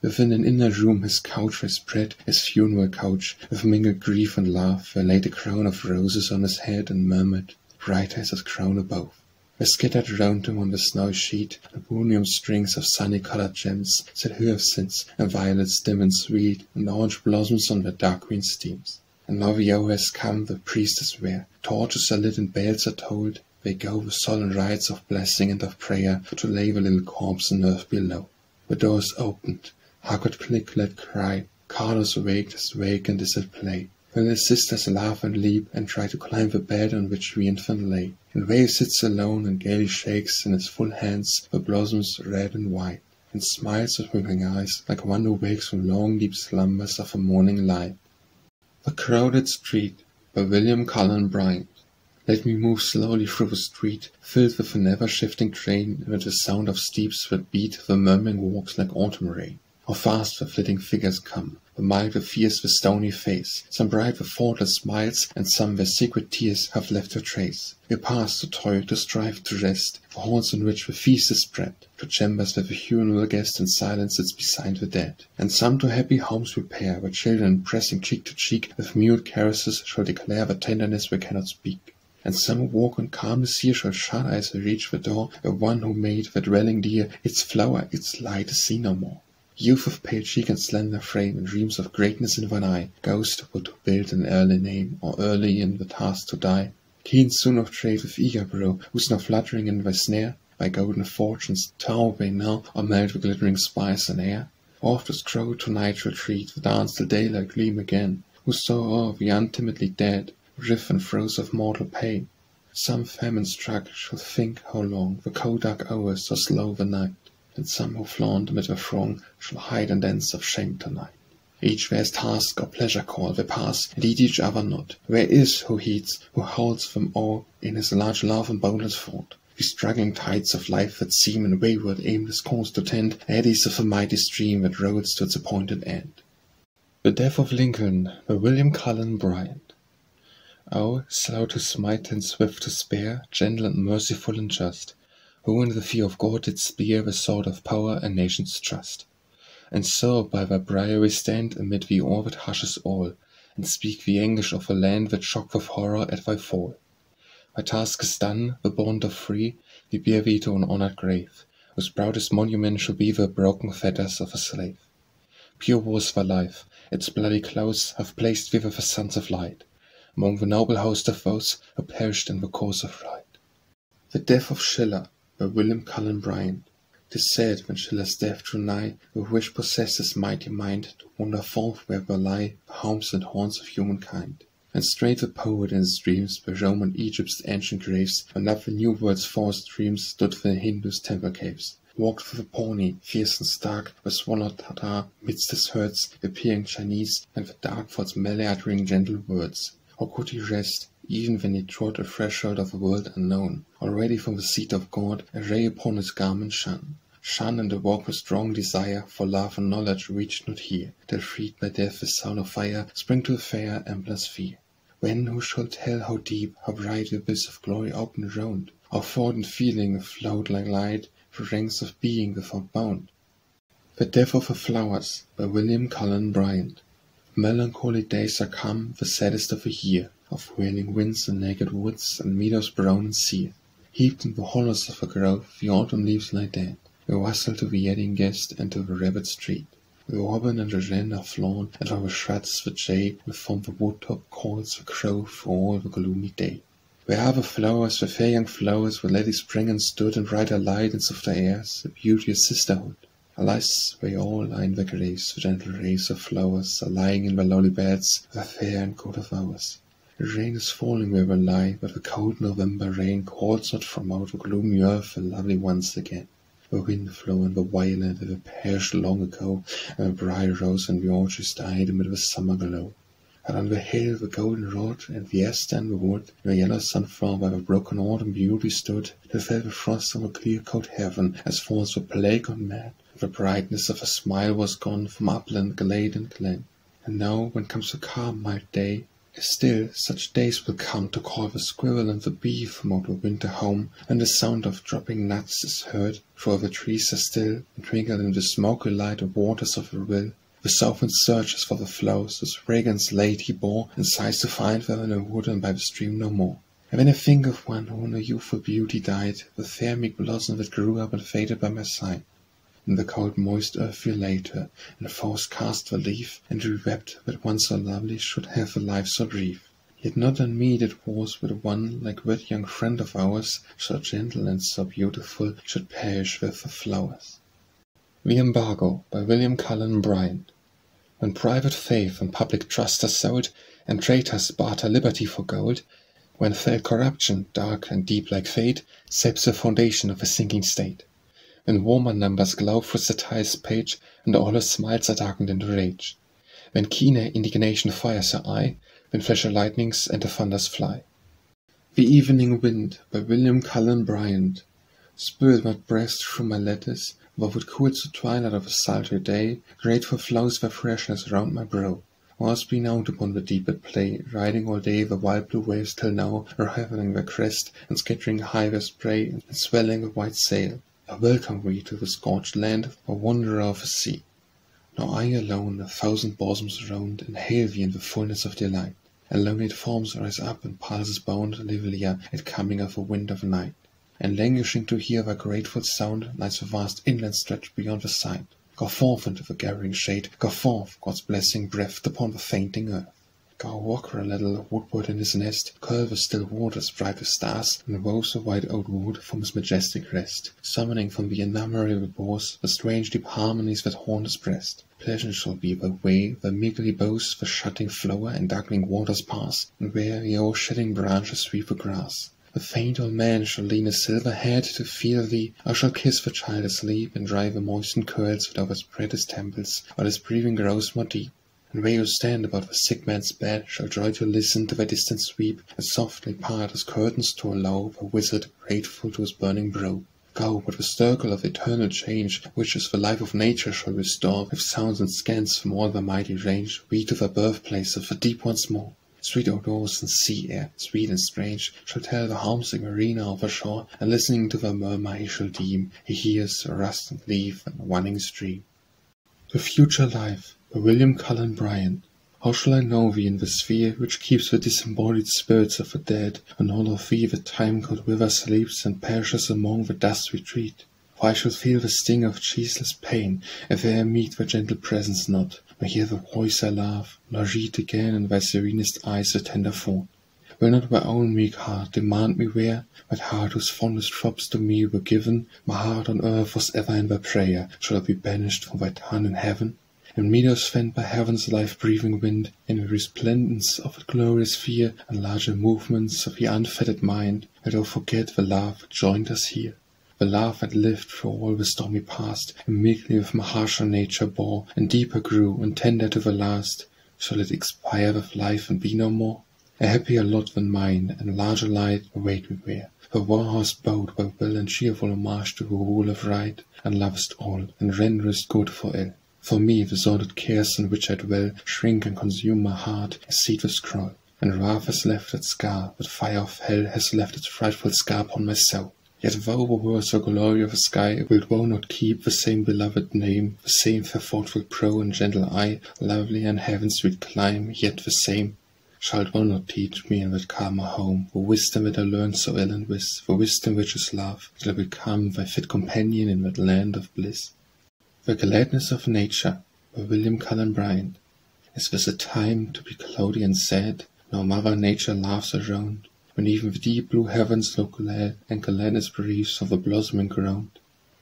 Within an inner room his couch was spread, his funeral couch, with mingled grief and laugh, where laid a crown of roses on his head, and murmured, brighter as his crown above. Where scattered round him on the snowy sheet, laburnum strings of sunny-coloured gems, sat hyacinths, and violets dim and sweet, and orange blossoms on their dark green steams. And now the hour has come, the priest is where, torches are lit and bells are tolled, they go with solemn rites of blessing and of prayer, to lay the little corpse in earth below. The door is opened. Hark click, let cry. Carlos awake is wakened is at play. When his sisters laugh and leap, and try to climb the bed on which the infant lay. And Wave sits alone and gaily shakes in his full hands the blossoms red and white, and smiles with winking eyes, like one who wakes from long deep slumbers of a morning light. The Crowded Street, by William Cullen Bryant. Let me move slowly through the street, filled with an ever-shifting train, and with the sound of steps that beat the murmuring walks like autumn rain. How fast the flitting figures come, the mild the fierce the stony face, some bright with thoughtless smiles, and some where secret tears have left a trace. We pass to toil, to strive, to rest, for halls in which the feast is spread, to chambers where the funeral guest in silence sits beside the dead. And some to happy homes repair, where children, pressing cheek to cheek, with mute caresses shall declare the tenderness we cannot speak. And some who walk on calmness here shall shudder as they reach the door, where one who made the dwelling dear, its flower, its light is seen no more. Youth of pale cheek and slender frame, and dreams of greatness in one eye, goes to build an early name, or early in the task to die. Keen soon of trade with eager brow, who's now fluttering in thy snare, by golden fortunes tower they now, or melt the glittering spice in air. Oft with crow to night retreat, the dance till daylight gleam again. Who saw the untimidly dead, riff and throes of mortal pain. Some famine struck shall think how long the cold dark hours or slow the night, and some who flaunt amid the throng shall hide in dens of shame tonight. Each their task or pleasure call they pass, and heed each other not. Where is who heeds, who holds them all in his large love and boundless thought? These struggling tides of life that seem in wayward aimless course to tend, eddies of a mighty stream that rolls to its appointed end. The Death of Lincoln by William Cullen Bryant. O, slow to smite and swift to spare, gentle and merciful and just, who in the fear of God did spear the sword of power and nation's trust. And so by thy briar we stand amid the awe that hushes all, and speak the anguish of a land that shock with horror at thy fall. Thy task is done, the bond of free, we bear thee to an honored grave, whose proudest monument shall be the broken fetters of a slave. Pure was thy life, its bloody close have placed thee with the sons of light, among the noble host of those who perished in the cause of right. The Death of Schiller by William Cullen Bryant. 'Tis said, when Schiller's death drew nigh, the wish possessed his mighty mind to wander forth where there lie the homes and haunts of humankind. And straight the poet in his dreams by Rome and Egypt's ancient graves, when up the new world's forest dreams stood the Hindu's temple caves. Walked through the Pawnee, fierce and stark, the swallowed Tatar, midst his herds, the peering Chinese, and the dark thoughts melee uttering gentle words. How could he rest, even when he trod the threshold of a world unknown? Already from the seat of God, a ray upon his garment shone. Shone and awoke with strong desire, for love and knowledge reached not here, till freed by death with sound of fire, spring to a fair, endless fear. When who shall tell how deep, how bright the abyss of glory opened round? How thought and feeling flowed like light, through ranks of being without bound. The Death of the Flowers by William Cullen Bryant. Melancholy days are come, the saddest of the year, of wailing winds and naked woods, and meadows brown and sere. Heaped in the hollows of a grove, the autumn leaves lie dead. We rustle to the wedding guest and to the rabbit street. The robin and the wren are flown, and from the shrubs the jay, and from the woodtop calls the crow for all the gloomy day. Where are the flowers, the fair young flowers, where ladies spring and stood in brighter light and softer airs, the beauteous sisterhood? Alas, they all lie in their graves, the gentle race of flowers are lying in their lowly beds, the fair and good of ours. The rain is falling where they lie, but the cold November rain calls not from out the gloomy earth the lovely ones again. The wind flow and the violet that perished long ago, and the briar rose and the orchards died amid the summer glow. And on the hill the golden-rod, and the aster and the wood, the yellow sunflower by the broken autumn beauty stood, till fell the frost on the clear-cold heaven, as falls the plague on man. The brightness of a smile was gone from upland, glade, and glen. And now, when comes the calm, mild day, still such days will come to call the squirrel and the bee from out the winter home, and the sound of dropping nuts is heard, for the trees are still, and twinkle in the smoky light the waters of the rill. The southwind searches for the flowers whose fragrance late he bore, and sighs to find them in the wood and by the stream no more. And when I think of one who in her youthful beauty died, the fair meek blossom that grew up and faded by my side, in the cold moist earth we laid her, and foes cast the leaf, and we wept that one so lovely should have a life so brief. Yet not on me it was that one, like that young friend of ours, so gentle and so beautiful, should perish with the flowers. The Embargo by William Cullen Bryant. When private faith and public trust are sold, and traitors barter liberty for gold, when fell corruption, dark and deep like fate, saps the foundation of a sinking state, when warmer numbers glow through satire's page, and all her smiles are darkened into rage, when keener indignation fires her eye, when flash her lightnings and the thunders fly. The Evening Wind by William Cullen Bryant. Spirit my breast through my letters, though it cools the twilight of a sultry day, grateful flows their freshness round my brow. Was been out upon the deep at play, riding all day the wild blue waves till now, reveling their crest, and scattering high their spray, and swelling a white sail. I welcome thee to the scorched land, a wanderer of the sea. Now I alone, a thousand bosoms round, inhale thee in the fullness of delight. Alone forms rise up and pulses bound, livelier at coming of a wind of night. And languishing to hear thy grateful sound, lies the vast inland stretch beyond the sight. Go forth into the gathering shade, go forth, God's blessing breathed upon the fainting earth. Go walk a little woodward in his nest, curve the still waters bright with stars, and rose the white old wood from his majestic rest, summoning from the innumerable bores the strange deep harmonies that haunt his breast. Pleasant shall be the way where meekly bows the shutting flower and darkening waters pass, and where the o'ershedding branches sweep the grass. The faint old man shall lean his silver head to feel thee, or shall kiss the child asleep, and dry the moistened curls that overspread his temples, while his breathing grows more deep. And where you stand about the sick man's bed, shall joy to listen to the distant sweep, and softly part his curtains to allow the wizard grateful to his burning brow. Go, but the circle of eternal change, which is the life of nature, shall restore, with sounds and scents from all the mighty range, we to the birthplace of the deep once more. Sweet odors and sea air, sweet and strange, shall tell the homesick mariner of the shore, and listening to the murmur he shall deem he hears a rustling leaf and a running stream. The future life, by William Cullen Bryant. How shall I know thee in the sphere which keeps the disembodied spirits of the dead, and all of thee the time-cold river sleeps and perishes among the dust retreat? For I shall feel the sting of ceaseless pain, if there meet the gentle presence not, nor hear the voice I love, nor read again in thy serenest eyes the tender thought. Will not my own meek heart demand me where, that heart whose fondest throbs to me were given, my heart on earth was ever in thy prayer, shall I be banished from thy town in heaven? In meadows fed by heaven's life-breathing wind, in the resplendence of a glorious fear, and larger movements of the unfettered mind, I do forget the love that joined us here. The love that lived through all the stormy past, and meekly with my harsher nature bore, and deeper grew, and tender to the last. Shall it expire with life and be no more? A happier lot than mine, and larger light await me where the war-horse bowed by will and cheerful homage to the rule of right, and lovest all, and renderest good for ill. For me, the sordid cares in which I dwell shrink and consume my heart as seed with scroll, and wrath has left its scar, but fire of hell has left its frightful scar upon my soul. Yet though the world so glory of the sky, wilt thou not keep the same beloved name, the same fair thoughtful brow and gentle eye, lovely in heaven's sweet clime, yet the same? Shalt thou not teach me in that calmer home the wisdom that I learned so ill and wis, the wisdom which is love, till I become thy fit companion in that land of bliss? The Gladness of Nature, by William Cullen Bryant. Is this a time to be cloudy and sad, now Mother Nature laughs around, when even the deep blue heavens look glad, and gladness breathes from the blossoming ground?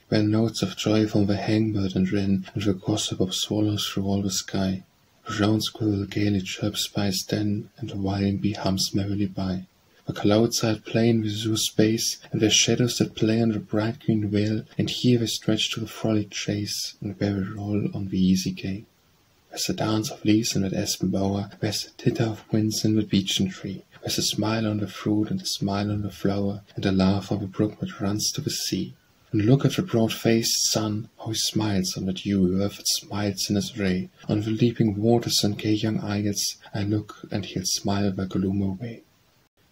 Where notes of joy from the hangbird and wren, and the gossip of swallows through all the sky, the round squirrel gaily chirps by his den, and the wild bee hums merrily by. The cloud-side plain with azure space, and their shadows that play on the bright green vale, and here they stretch to the frolic chase, and where we roll on the easy gale. There's the dance of leaves in that aspen bower, there's the titter of winds in the beechen tree, there's a smile on the fruit and a smile on the flower, and a laugh of a brook that runs to the sea. And look at the broad-faced sun, how he smiles on the dewy earth that smiles in his ray, on the leaping waters and gay young isles. I look, and he'll smile their gloom away.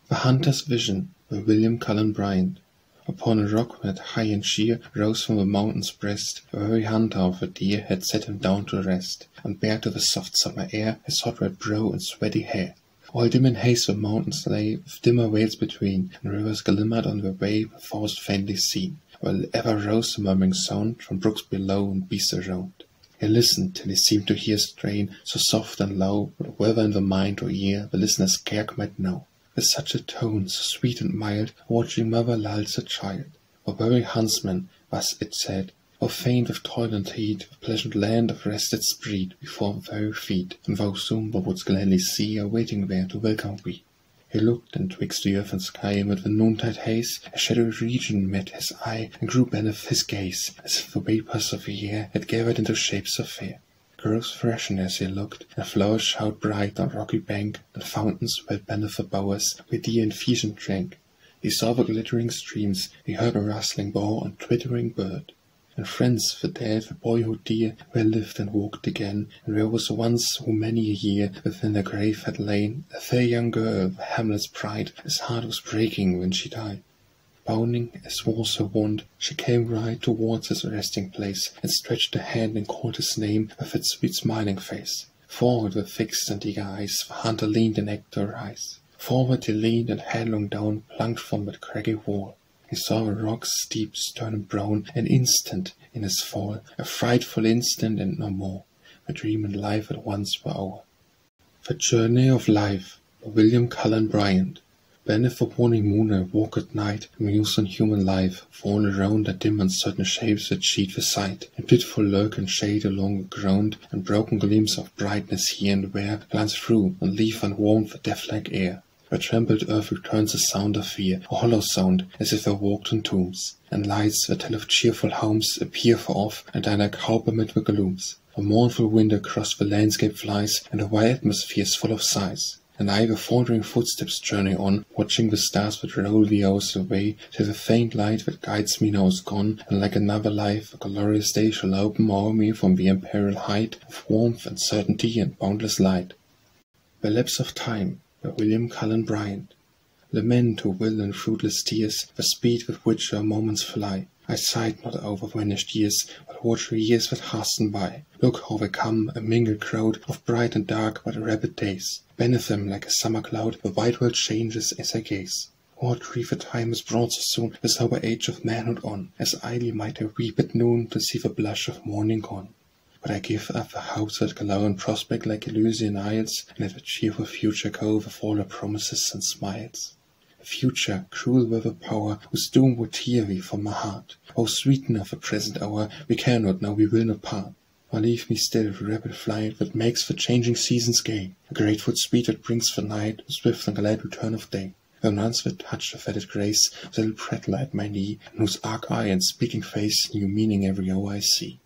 The Hunter's Vision, by William Cullen Bryant. Upon a rock that high and sheer rose from the mountain's breast, the very hunter of a deer had set him down to rest, and bare to the soft summer air his hot red brow and sweaty hair. All dim in haze the mountains lay, with dimmer vales between, and rivers glimmered on their way with forest faintly seen, while ever rose the murmuring sound from brooks below and beasts around. He listened till he seemed to hear a strain so soft and low, but whether in the mind or ear the listener scarce might know. With such a tone, so sweet and mild, a watching mother lulls her child. For very huntsman, thus it said, or faint with toil and heat, the pleasant land of rest it spread before the very feet, and thou soon thou wouldst gladly see a waiting there to welcome thee. He looked, and twixt the earth and sky, amid the noontide haze, a shadowy region met his eye, and grew beneath his gaze, as if the vapours of the air had gathered into shapes so fair. Groves freshened as he looked, and flowers showered bright on rocky bank, and fountains welled beneath the bowers, where deer infusion drank. He saw the glittering streams, he heard a rustling bough and twittering bird. And friends, the dead, the boyhood dear, where lived and walked again, and where was once, who many a year, within their grave had lain, a fair young girl, the hamlet's pride, his heart was breaking when she died. Bounding, as was her wont, she came right towards his resting place, and stretched her hand and called his name with its sweet smiling face. Forward with fixed and eager eyes, the hunter leaned and ached to rise. Forward he leaned, and headlong down plunged from that craggy wall. He saw the rocks steep, stern and brown, an instant in his fall, a frightful instant and no more. The dream and life at once were o'er. The Journey of Life by William Cullen Bryant. Beneath the waning moon I walk at night, muse on human life, for all around are dim uncertain shapes that cheat the sight. In pitiful lurk and shade along the ground, and broken gleams of brightness here and there glance through, and leave unwarmed the death-like air. The trampled earth returns a sound of fear, a hollow sound, as if I walked on tombs, and lights that tell of cheerful homes appear far off, and I like hope amid the glooms. A mournful wind across the landscape flies, and the wide atmosphere is full of sighs. And I with faltering footsteps journey on, watching the stars that roll the hours away, till the faint light that guides me now is gone, and like another life, a glorious day shall open o'er me from the imperial height of warmth and certainty and boundless light. The Lapse of Time by William Cullen Bryant. Lament to will and fruitless tears, the speed with which our moments fly. I sighed not over vanished years, but watch the years that hasten by. Look how they come, a mingled crowd of bright and dark but rapid days. Beneath them, like a summer cloud, the wide world changes as I gaze. What grief a time is brought so soon, the sober age of manhood on, as idly might I weep at noon to see the blush of morning gone. But I give up the hopes that glow and prospect like Elysian isles, and let the cheerful future go with all her promises and smiles. A future, cruel with a power, whose doom would tear thee from my heart. O sweeten of the present hour, we cannot, now we will not part. Or leave me still with rapid flight that makes the changing seasons gay, a grateful speed that brings the night, the swift and glad return of day. Though nuns that touch the fetid grace, the little prattle at my knee, and whose arc eye and speaking face new meaning every hour I see.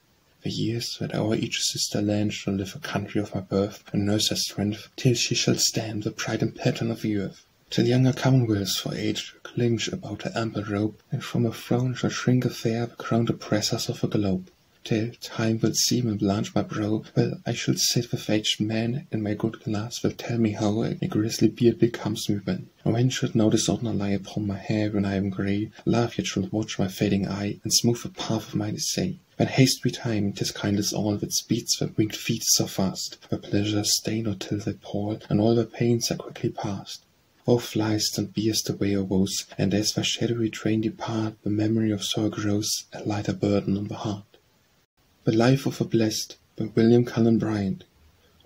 The years that o'er each sister land shall live a country of my birth, and nurse her strength, till she shall stand the pride and pattern of the earth. Till younger commonwealths for age clinch about her ample robe, and from her throne shall shrink a fair the crowned oppressors of the globe. Till time will seem and blanch my brow, well I shall sit with aged men, and my good glass will tell me how a grisly beard becomes me when. And when should no dishonour lie upon my hair when I am grey, love yet shall watch my fading eye, and smooth the path of my essay. When haste we time, 'tis kindness all that speeds the winged feet so fast. The pleasures stay not till they pall, and all the pains are quickly past. Thou fliest and bearest away our woes, and as thy shadowy train depart, the memory of sorrow grows, a lighter burden on the heart. The Life of the Blessed by William Cullen Bryant.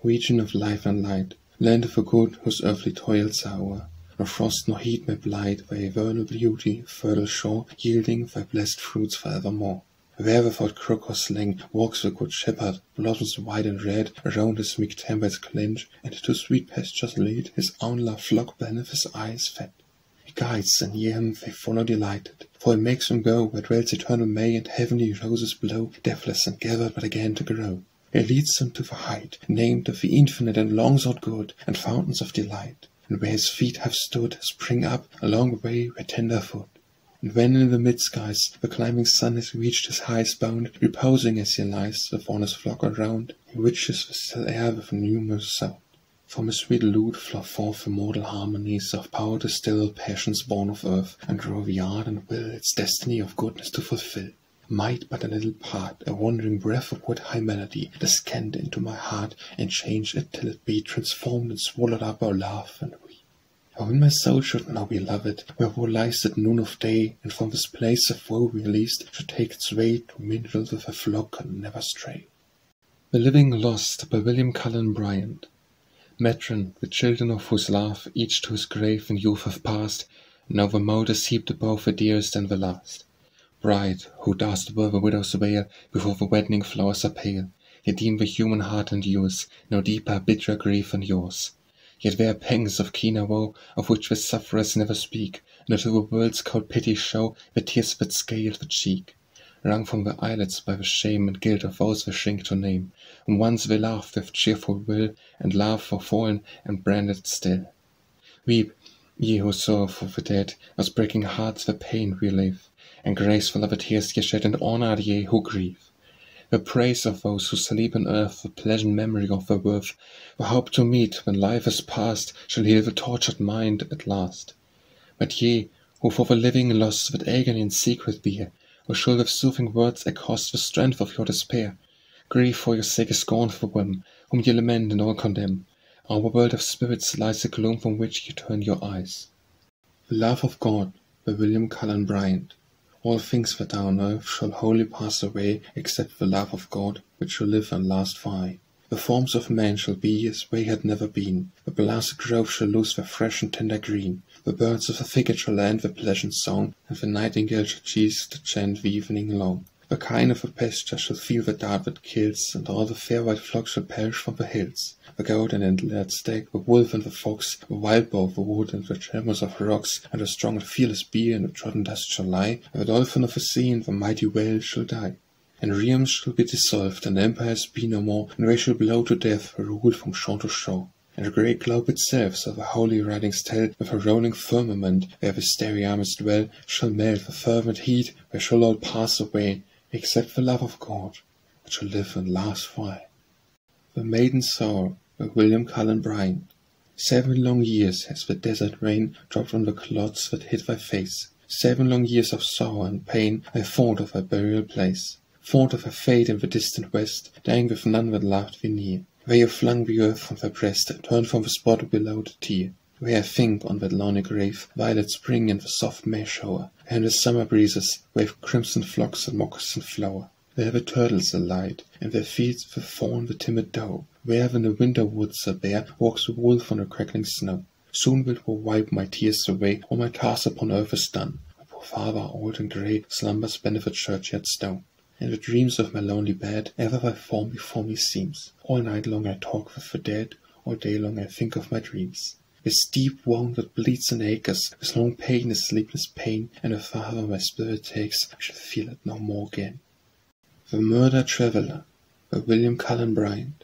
Region of life and light, land of the good whose earthly toils are o'er. Nor frost nor heat may blight thy eternal beauty, fertile shore, yielding thy blessed fruits for evermore. There without crook or sling walks the good shepherd, blossoms white and red around his meek temples clinch, and to sweet pastures lead his own loved flock beneath his eyes fed. He guides, and near him they follow delighted, for he makes them go where dwells eternal May, and heavenly roses blow, deathless and gathered but again to grow. He leads them to the height, named of the infinite and long-sought good, and fountains of delight, and where his feet have stood, spring up along the way where tender foot. And when in the mid-skies the climbing sun has reached his highest bound, reposing as he lies with all his flock around, he enriches the still air with a numerous sound. From his sweet lute flow forth immortal harmonies of power to still passions born of earth, and draw the art and will its destiny of goodness to fulfill. Might but a little part, a wandering breath of what high melody, descend into my heart, and change it till it be transformed and swallowed up our laugh and we. Oh, when my soul should now be loved, where woe lies at noon of day, and from this place of woe released, should take its way to mingle with a flock and never stray. The Living Lost by William Cullen Bryant. Matron, the children of whose love each to his grave in youth have passed, now the mould is heaped above the dearest and the last. Bride, who darst wear the widow's veil before the wedding flowers are pale, yet deem the human heart endures no deeper, bitterer grief than yours. Yet there are pangs of keener woe, of which the sufferers never speak, nor to the world's cold pity show the tears that scale the cheek. Wrung from the eyelids by the shame and guilt of those they shrink to name, whom once they laughed with cheerful will, and laugh for fallen and branded still. Weep, ye who sorrow for the dead, as breaking hearts the pain relieve, and graceful are the tears ye shed, and honoured ye who grieve. The praise of those who sleep on earth, the pleasant memory of their worth, the hope to meet when life is past, shall heal the tortured mind at last. But ye, who for the living lost with agony and secret bear, or shall with soothing words accost the strength of your despair, grief for your sake is scornful whim, whom ye lament and all condemn. Our world of spirits lies the gloom from which ye turn your eyes. The Love of God by William Cullen Bryant. All things that are on earth shall wholly pass away, except the love of God, which shall live and last for aye. The forms of men shall be as they had never been. The blasted groves shall lose their fresh and tender green. The birds of the thicket shall end their pleasant song, and the nightingale shall cease to chant the evening long. The kine of the pasture shall feel the dart that kills, and all the fair white flocks shall perish from the hills. The goat and antlered stag, the wolf and the fox, the wild boar of the wood and the tremors of the rocks, and the strong and fearless bear in the trodden dust shall lie, and the dolphin of the sea and the mighty whale shall die. And realms shall be dissolved, and empires be no more, and they shall blow to death, ruled from shore to shore. And the great globe itself, so the holy writings tell, with a rolling firmament, where the starry armies dwell, shall melt the fervent heat, where shall all pass away, except the love of God, which shall live and last forever. The Maiden Soul, by William Cullen Bryant. 7 long years has the desert rain dropped on the clods that hid thy face. 7 long years of sorrow and pain I thought of thy burial place. Thought of her fate in the distant west, dying with none that loved thee near. Where you flung the earth from thy breast, turned from the spot below the tear. Where I think on that lonely grave, violets spring in the soft May shower, and the summer breezes wave crimson flocks and moccasin flower. Where the turtles alight, and their feet the fawn the timid doe. Where when the winter woods are bare, walks the wolf on the crackling snow. Soon wilt thou wipe my tears away, all my task upon earth is done. My poor father, old and grey, slumbers beneath the churchyard stone. In the dreams of my lonely bed, ever thy form before me seems. All night long I talk with the dead, all day long I think of my dreams. This deep wound that bleeds and aches, this long pain is sleepless pain, and if farther my spirit takes, I shall feel it no more again. The Murdered Traveller, by William Cullen Bryant.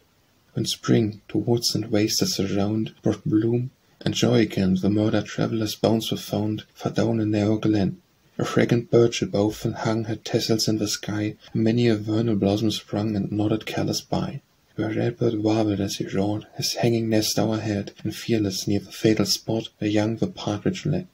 When spring to woods and wastes around brought bloom and joy again, the murdered traveller's bones were found far down a narrow glen. A fragrant birch above and hung had tassels in the sky, and many a vernal blossom sprung and nodded careless by. Where a redbird warbled as he roared, his hanging nest o'erhead, and fearless near the fatal spot where young the partridge led.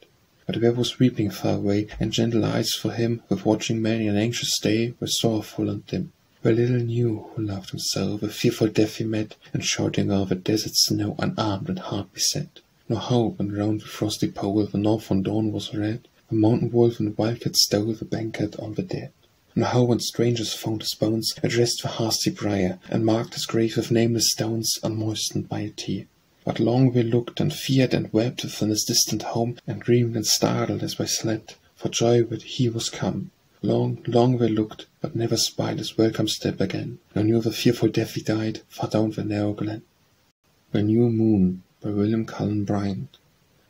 But there was weeping far away, and gentle eyes for him, with watching many an anxious day, were sorrowful and dim. Where little knew who loved him so, the fearful death he met, and shouting o'er the desert snow, unarmed and heart beset. No hope, and round the frosty pole the northern dawn was red. The mountain wolf and wildcat stole the banquet on the dead. And how when strangers found his bones, addressed the hasty briar, and marked his grave with nameless stones, unmoistened by a tear. But long we looked, and feared, and wept within his distant home, and dreamed and startled as we slept, for joy that he was come. Long, long we looked, but never spied his welcome step again, nor knew the fearful death he died, far down the narrow glen. The New Moon, by William Cullen Bryant.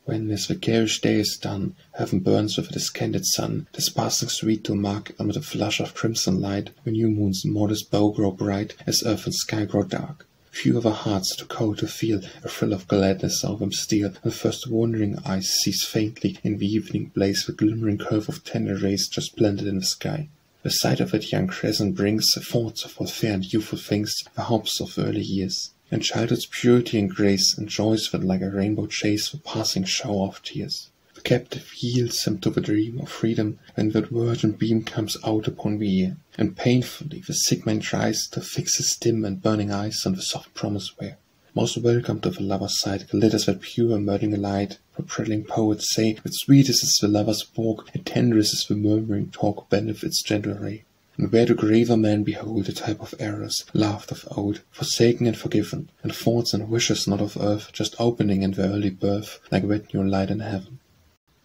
When, as the garish day is done, heaven burns with a discandid sun, 'tis passing sweet to mark, amid a flush of crimson light, the new moon's modest bow grow bright, as earth and sky grow dark. Few of our hearts too cold to feel a thrill of gladness o'er them steal, and first wondering eyes sees faintly in the evening blaze the glimmering curve of tender rays just blended in the sky. The sight of that young crescent brings the thoughts of all fair and youthful things, the hopes of early years. And childhood's purity and grace, and joys that like a rainbow chase the passing shower of tears. The captive yields him to the dream of freedom, when that virgin beam comes out upon the ear, and painfully the sick man tries to fix his dim and burning eyes on the soft promise where. Most welcome to the lover's sight glitters that pure murdering light, for prattling poets say that sweetest is the lover's walk, and tenderest is the murmuring talk beneath its gentle ray. And where do graver men behold the type of errors, loved of old, forsaken and forgiven, and thoughts and wishes not of earth, just opening in their early birth, like red new light in heaven.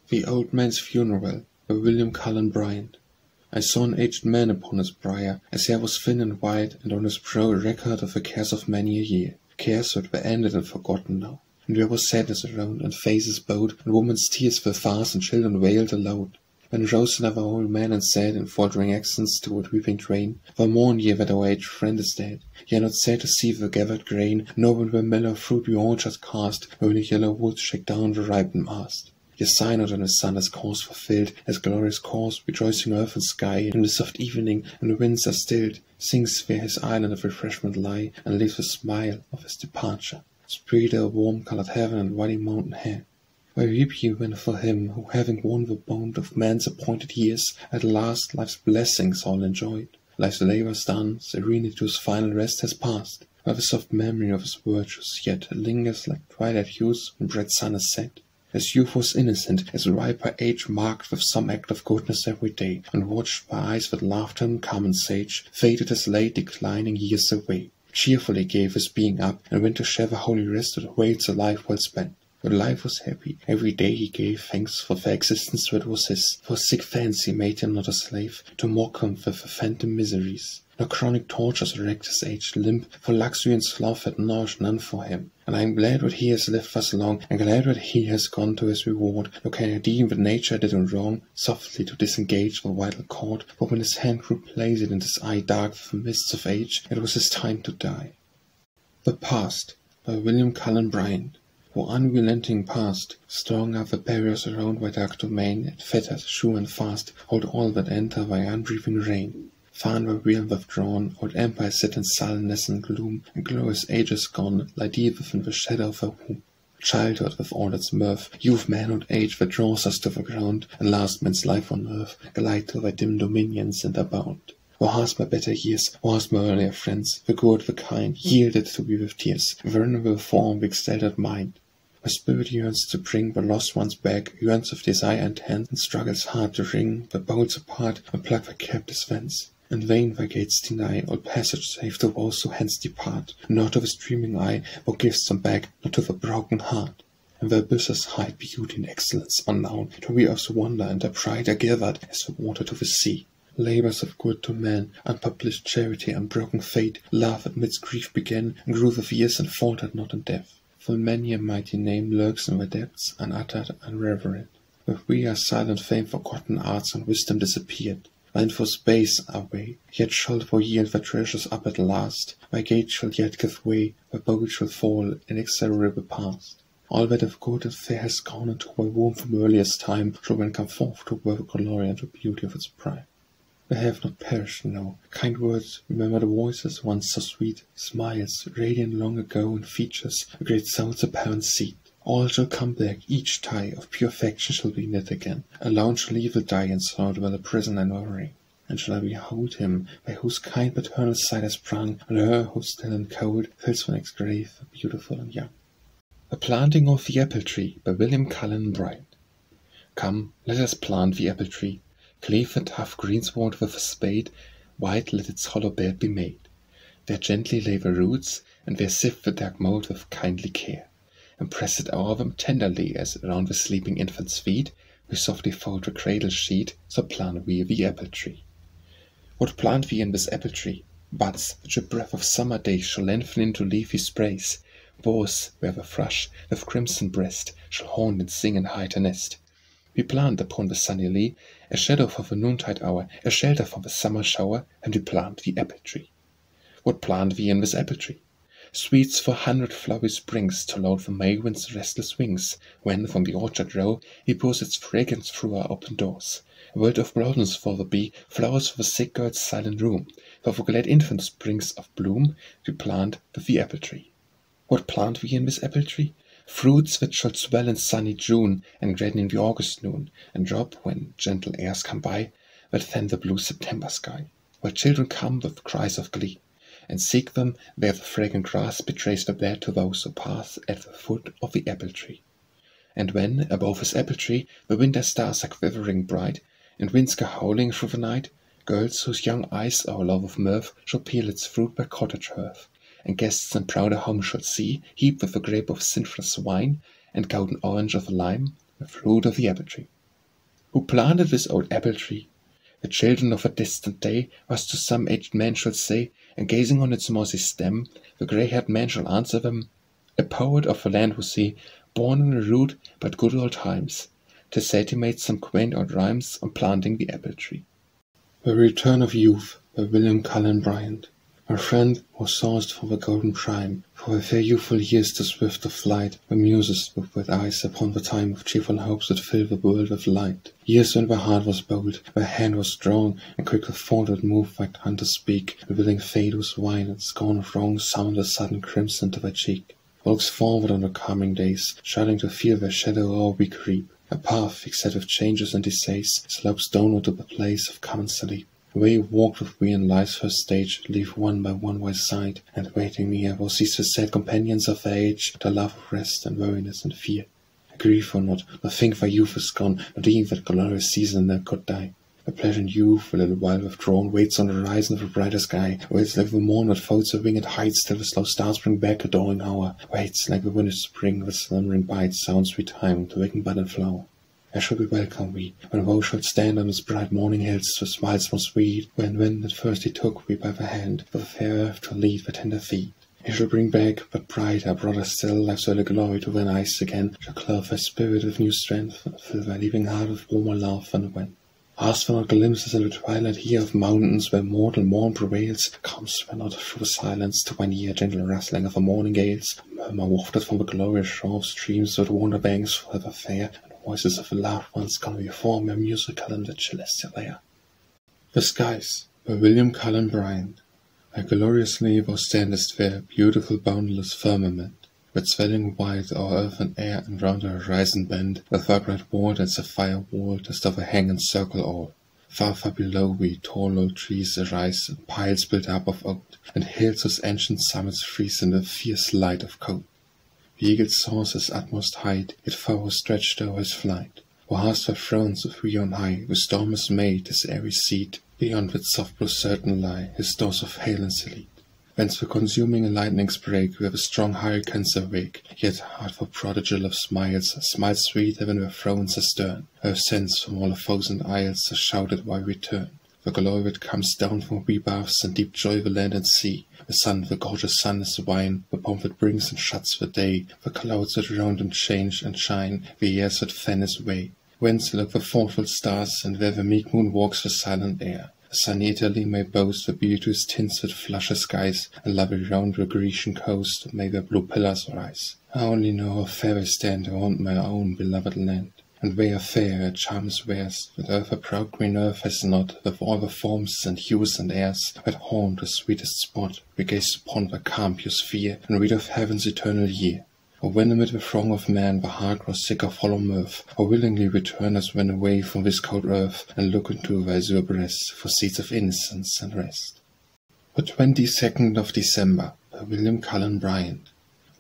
The Old Man's Funeral, by William Cullen Bryant. I saw an aged man upon his bier, his hair was thin and white, and on his brow a record of the cares of many a year, cares that were ended and forgotten now. And there was sadness around, and faces bowed, and women's tears fell fast, and children wailed aloud. Then rose another old man and said, in faltering accents to a weeping train, "For mourn ye that our aged friend is dead. Ye are not sad to see the gathered grain, nor will the mellow fruit we all just cast, when the yellow woods shake down the ripened mast. Ye sigh not on his son as cause fulfilled, as glorious cause, rejoicing earth and sky, in the soft evening, and the winds are stilled, sings where his island of refreshment lie, and leaves the smile of his departure, spread o'er warm-coloured heaven and ruddy mountain hair. Why weep ye when for him, who having won the bond of man's appointed years, at last life's blessings all enjoyed, life's labours done, serenely to his final rest has passed, while the soft memory of his virtues yet lingers like twilight hues when bright sun is set? His youth was innocent, his riper age marked with some act of goodness every day, and watched by eyes that laughed him, calm and sage, faded his late declining years away. cheerfully gave his being up, and went to share the holy rest that awaits a life well spent. But life was happy. Every day he gave thanks for the existence that was his, for sick fancy made him not a slave, to mock him with the phantom miseries. No chronic tortures wrecked his aged limb, for luxury and sloth had nourished none for him. And I am glad that he has lived thus long, and glad that he has gone to his reward, nor can I deem that nature did him wrong, softly to disengage the vital cord, for when his hand grew placid and his eye dark with the mists of age, it was his time to die. The Past, by William Cullen Bryant. O unrelenting past, strong are the barriers around thy dark domain, and fetters, sure and fast, hold all that enter thy unbreathing reign. Far in the realm withdrawn, old empires sit in sullenness and gloom, and glorious ages gone lie deep within the shadow of her womb. Childhood with all its mirth, youth, manhood, age that draws us to the ground, and last man's life on earth, glide to thy dim dominions and abound. Thou hast my better years, thou hast my earlier friends, the good, the kind, yielded to be with tears, venerable form, the exalted mind. My spirit yearns to bring the lost ones back, yearns with desire and hand, and struggles hard to wring the bolts apart and plug the captive's fence. In vain thy gates deny, all passage save to those who hence depart, not to the streaming eye thou givest them back, not to the broken heart. And thy abysses hide beauty and excellence unknown, to we earth's wonder and thy pride are gathered as the water to the sea. Labours of good to man, unpublished charity, unbroken faith, love amidst grief began, and grew with years and faltered not in death. Full many a mighty name lurks in the depths, unuttered, unreverent. With we are silent fame, forgotten arts and wisdom disappeared. Thine for space are way, yet shalt thou yield thy treasures up at last. Thy gate shall yet give way, thy bolt shall fall, inexorable past. All that of good and fair has gone into thy womb from earliest time, shall then come forth to wear the glory and the beauty of its prime. They have not perished, no. Kind words, remember the voices once so sweet, smiles, radiant long ago in features, a great soul's apparent seat. All shall come back, each tie of pure affection shall be knit again. Alone shall evil die and sorrow dwell a prison and worry. And shall I behold him, by whose kind paternal side I sprung, and her who still and cold fills the next grave, beautiful and young. The Planting of the Apple Tree, by William Cullen Bryant. Come, let us plant the apple tree. Cleave the tough greensward with a spade, wide let its hollow bed be made. There gently lay the roots, and there sift the dark mould with kindly care, and press it o'er them tenderly, as around the sleeping infant's feet we softly fold the cradle sheet, so plant we the apple tree. What plant we in this apple tree? Buds which a breath of summer days shall lengthen into leafy sprays, boughs where the thrush, with crimson breast, shall haunt and sing and hide her nest. We plant upon the sunny lea a shadow for the noontide hour, a shelter from the summer shower, and we plant the apple tree. What plant we in this apple tree? Sweets for 100 flowery springs to load the May wind's restless wings, when from the orchard row he pours its fragrance through our open doors. A world of blossoms for the bee, flowers for the sick girl's silent room, for the glad infant springs of bloom we plant with the apple tree. What plant we in this apple tree? Fruits that shall swell in sunny June, and gladden in the August noon, and drop, when gentle airs come by, that fan the blue September sky, while children come with cries of glee, and seek them where the fragrant grass betrays the bed to those who pass at the foot of the apple tree. And when, above his apple tree, the winter stars are quivering bright, and winds go howling through the night, girls whose young eyes our love of mirth shall peel its fruit by cottage hearth, and guests in prouder home shall see, heaped with a grape of sinfulous wine, and golden orange of the lime, the fruit of the apple tree. Who planted this old apple tree? The children of a distant day, was to some aged man shall say, and gazing on its mossy stem, the grey-haired man shall answer them, a poet of the land who see, born in a rude but good old times, 'tis said he made some quaint old rhymes on planting the apple tree. The Return of Youth, by William Cullen Bryant. My friend was sourced for the golden prime, for the fair youthful years to swift of flight, when musest with wet eyes upon the time of cheerful hopes that fill the world with light. Years when thy heart was bold, thy hand was strong, and quick with forward move thy tongue to speak, and willing fate was wine, and scorn of wrong sound a sudden crimson to thy cheek. Looks forward on the coming days, shudering to feel their shadow o'er we creep. A path, beset with changes and delays, slopes downward to the place of common sleep. Where you walked with me in life's first stage, leave one by one by side, and waiting near will cease the sad companions of the age, the love of rest and weariness and fear. Grieve or not, nor think thy youth is gone, not even that glorious season that could die. A pleasant youth, a little while withdrawn, waits on the horizon of a brighter sky, waits like the morn that folds her winged heights till the slow stars bring back a dawning hour, waits like the winter spring with slumbering bites, sounds sweet time to waken bud and flower. I shall be welcome, we, when woe shall stand on its bright morning hills, with smiles most sweet, when at first he took me by the hand, with fair earth to lead the tender feet. He shall bring back, but brighter, broader still, life's early glory to thine eyes again, shall clothe thy spirit with new strength, fill thy leaping heart with warmer love than when. Ask for not glimpses in the twilight here of mountains where mortal morn prevails, comes there not through silence to thine ear gentle rustling of the morning gales, murmur wafted from the glorious shore of streams with water banks forever fair, and voices of the loved ones come before me musical in the celestial air. The Skies, by William Cullen Bryant. How gloriously thou standest there, beautiful boundless firmament, with swelling white o'er earth and air, and round the horizon bend, with vibrant ward and sapphire walled, as though they hang and circle all. Far, far below we tall old trees arise, and piles built up of oak, and hills whose ancient summits freeze in the fierce light of cold. The eagle soars his utmost height, yet far stretched o'er his flight. Who hast thy thrones of free on high, whose storm has made his airy seat, beyond with soft blue certain lie his doors of hail and sleet. Whence the consuming lightnings break, where the strong hurricanes awake, yet heartful prodigal of smiles, smiles sweeter than their thrones astern, where sense from all the thousand isles are shouted why return. The glory that comes down from rebirths and deep joy the land and sea, the sun, the gorgeous sun is wine, the pomp that brings and shuts the day, the clouds that round him change and shine, the airs that fan his way. Whence look the thoughtful stars, and where the meek moon walks the silent air. The sun Italy may boast the beauteous tints that flush the skies, and lovely round the Grecian coast may their blue pillars rise. I only know how fair I stand around my own beloved land, and they are fair, her charms wears, that earth a proud green earth has not, with all the forms and hues and airs, that haunt the sweetest spot, we gaze upon the calm pure sphere, and read of heaven's eternal year. Or when amid the throng of men the heart grows sick of hollow mirth, or willingly return as when away from this cold earth, and look into thy azure breast for seeds of innocence and rest. The 22nd of December, by William Cullen Bryant.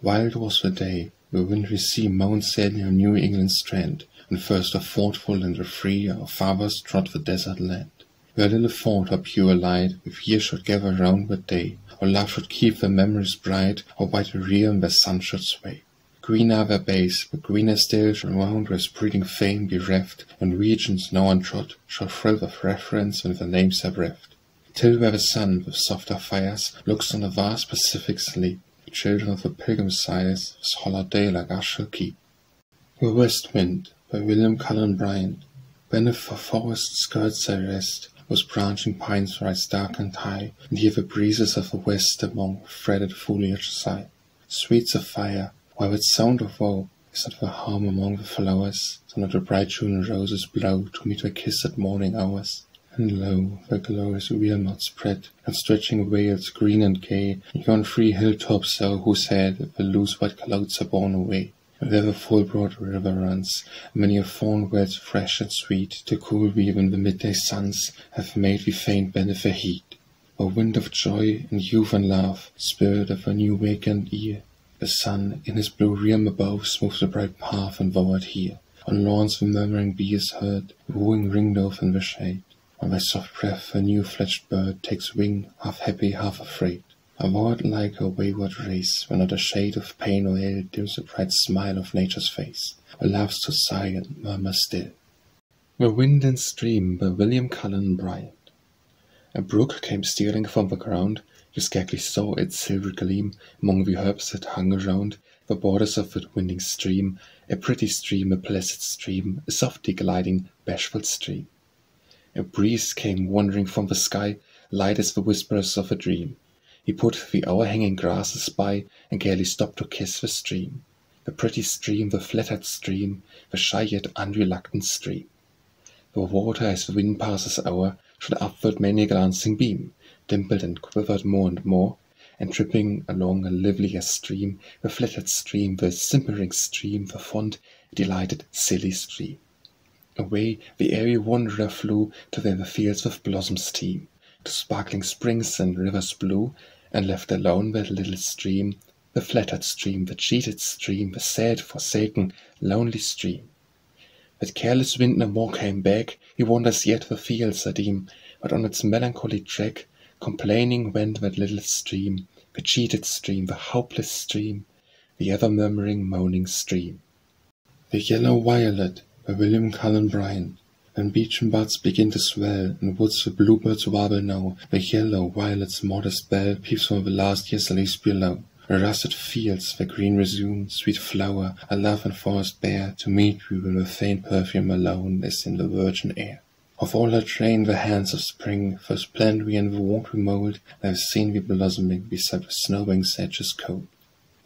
Wild was the day, the wintry sea moaned sailing on New England's strand, and first the thoughtful and the free our fathers trod the desert land. Where little thought or pure light, with years should gather round that day, or love should keep their memories bright, or white realm where sun should sway. Green are their bays, but greener still shall round where breeding fame be reft, and regions now untrod shall thrill with reverence when their names are breathed. Till where the sun, with softer fires, looks on the vast Pacific sleep, the children of the pilgrim sighs, this hollow day like us shall keep. The West Wind, by William Cullen Bryant. Beneath the forest skirts I rest, whose branching pines rise dark and high, and hear the breezes of the west among threaded foliage sigh. Sweet sapphire, while its sound of woe is not the harm among the flowers, so not the bright June roses blow to meet the kiss at morning hours. And lo, the glorious realm spread, and stretching away its green and gay, and yon free hilltops o'er whose head the loose white clouds are borne away. And there the full broad river runs, many a fawn wet fresh and sweet, to cool thee when the midday suns have made thee faint beneath the heat. O wind of joy and youth and love, spirit of a new wakened ear, the sun, in his blue realm above, smooths the bright path and thou art here. On lawns the murmuring bee is heard, wooing ringdove in the shade. On thy soft breath a new-fledged bird takes wing, half happy, half afraid. Thou art like a wayward race, when not a shade of pain or ill dims the bright smile of nature's face, or loves to sigh and murmur still. The Wind and Stream, by William Cullen Bryant. A brook came stealing from the ground. You scarcely saw its silver gleam among the herbs that hung around the borders of that winding stream, a pretty stream, a placid stream, a softly gliding, bashful stream. A breeze came wandering from the sky, light as the whispers of a dream. He put the o'erhanging grasses by, and gaily stopped to kiss the stream. The pretty stream, the flattered stream, the shy yet unreluctant stream. The water, as the wind passes o'er, shot upward many a glancing beam, dimpled and quivered more and more, and tripping along a livelier stream, the flattered stream, the simpering stream, the fond, delighted, silly stream. Away the airy wanderer flew to where the fields with blossoms teem, to sparkling springs and rivers blue, and left alone that little stream, the flattered stream, the cheated stream, the sad, forsaken, lonely stream. That careless wind no more came back, he wanders yet the fields, I deem, but on its melancholy track, complaining went that little stream, the cheated stream, the hopeless stream, the ever-murmuring, moaning stream. The Yellow Violet by William Cullen Bryant. When beechen buds begin to swell, in woods the bluebirds warble now, the yellow violet's modest bell peeps from the last year's leaves below. The russet fields their green resume, sweet flower, a love and forest bare, to meet you when the faint perfume alone is in the virgin air. Of all her train the hands of spring, first plant we and the warmth we mould, they have seen we blossoming beside the snowing sedges cold.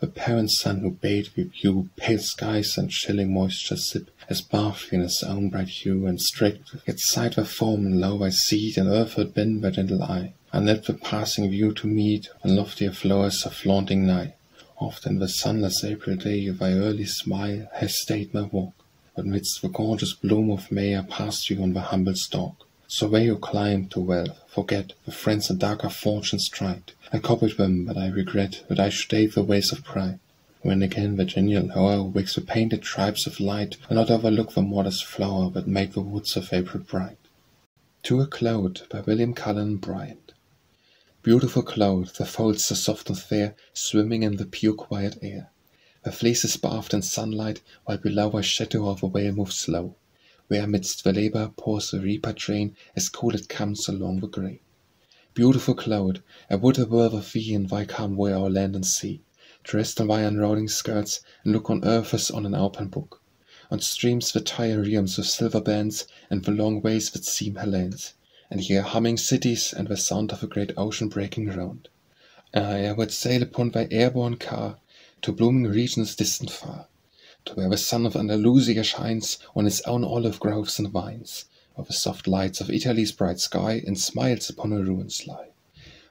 The parent sun who bathed with you, pale skies and chilling moisture sip, as bathed in his own bright hue, and straight yet sight the form and low by seed, and earthward bend by gentle eye, and let the passing view to meet, when loftier flowers are flaunting nigh. Oft in the sunless April day thy early smile has stayed my walk, but midst the gorgeous bloom of May I passed you on the humble stalk. So where you climb to wealth, forget the friends and darker fortunes tried. I copied them, but I regret that I should take the ways of pride. When again the genial hour wakes the painted tribes of light, and not overlook the modest flower that make the woods of April bright. To a Cloud by William Cullen Bryant. Beautiful cloud, the folds so soft and fair, swimming in the pure quiet air. The fleece is bathed in sunlight, while below a shadow of a whale moves slow, where amidst the labour pours the reaper train, as cool it comes along the grey. Beautiful cloud, I would a world of thee in thy calm way o'er land and sea, to rest on thy unrolling skirts, and look on earth as on an open book, on streams that tie her realms with silver bands, and the long ways that seem her lands, and hear humming cities, and the sound of a great ocean breaking round. Aye, I would sail upon thy airborne car, to blooming regions distant far, to where the sun of Andalusia shines on its own olive groves and vines, where the soft lights of Italy's bright sky and smiles upon her ruins lie.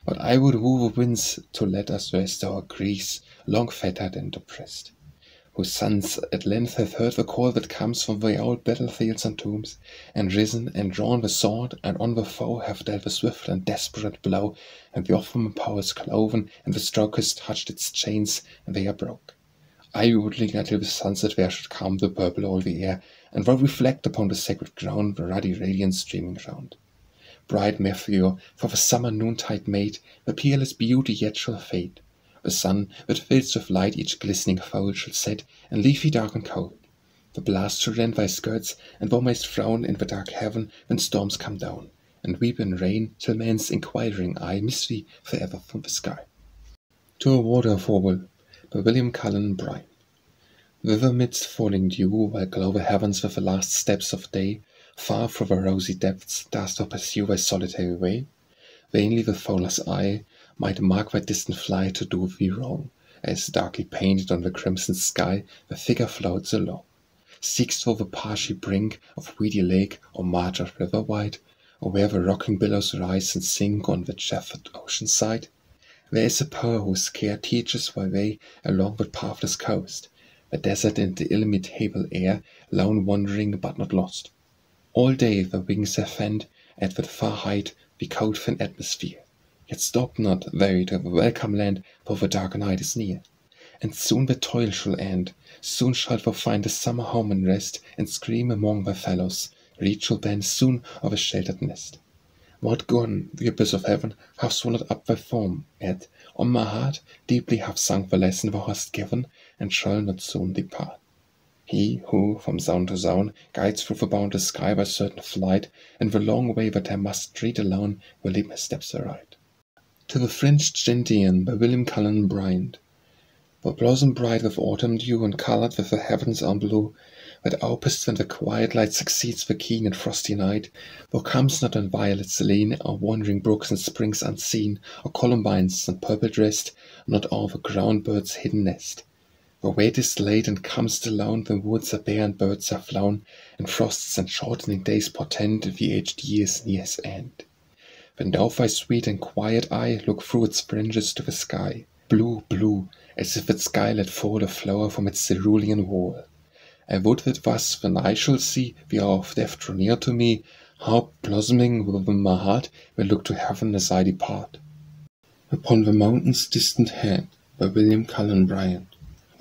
But I would woo the winds to let us rest our Greece, long fettered and oppressed, whose sons at length have heard the call that comes from the old battlefields and tombs, and risen and drawn the sword, and on the foe have dealt a swift and desperate blow, and the Ottoman power is cloven, and the stroke has touched its chains, and they are broke. I would linger till the sunset there should calm the purple all the air, and would reflect upon the sacred ground the ruddy radiance streaming round. Bright Meteor, for the summer noontide made, the peerless beauty yet shall fade. The sun, that fills with light each glistening fold, shall set, and leave thee dark and cold. The blast shall rend thy skirts, and thou mayst frown in the dark heaven when storms come down, and weep in rain till man's inquiring eye miss thee forever from the sky. To a Waterfowl by William Cullen Bryant. Thither midst falling dew, while glow the heavens with the last steps of day, far through the rosy depths dost thou pursue thy solitary way? Vainly the fowler's eye might mark thy distant flight to do thee wrong, as darkly painted on the crimson sky the figure floats along. Seek'st thou the parshy brink of weedy lake, or marge of river wide, or where the rocking billows rise and sink on the chafed ocean side? There is a power whose care teaches thy way along the pathless coast, the desert and the illimitable air, lone wandering but not lost. All day the wings have fanned at that far height the cold thin atmosphere, yet stop not there to the welcome land, for the dark night is near. And soon the toil shall end, soon shalt thou find a summer home and rest, and scream among thy fellows, reach shall bend soon of a sheltered nest. What gone, the abyss of heaven, have swallowed up thy form, yet, on my heart, deeply have sunk the lesson thou hast given, and shall not soon depart. He who, from zone to zone, guides through the boundless sky by certain flight, and the long way that I must tread alone, will lead my steps aright. To the Fringed Gentian by William Cullen Bryant. The blossom bright with autumn dew, and coloured with the heavens on blue, that opest when the quiet light succeeds the keen and frosty night, thou comes not on violets lean, or wandering brooks and springs unseen, or columbines and purple dressed, not all the ground bird's hidden nest. The weight is laid and comest alone, the woods are bare and birds are flown, and frosts and shortening days portend the aged year's near his end. When thou thy sweet and quiet eye look through its fringes to the sky, blue, blue, as if its sky let fall a flower from its cerulean wall. I would that thus, when I shall see the hour of death draw near to me, how blossoming within my heart will look to heaven as I depart. Upon the Mountain's Distant Head by William Cullen Bryant.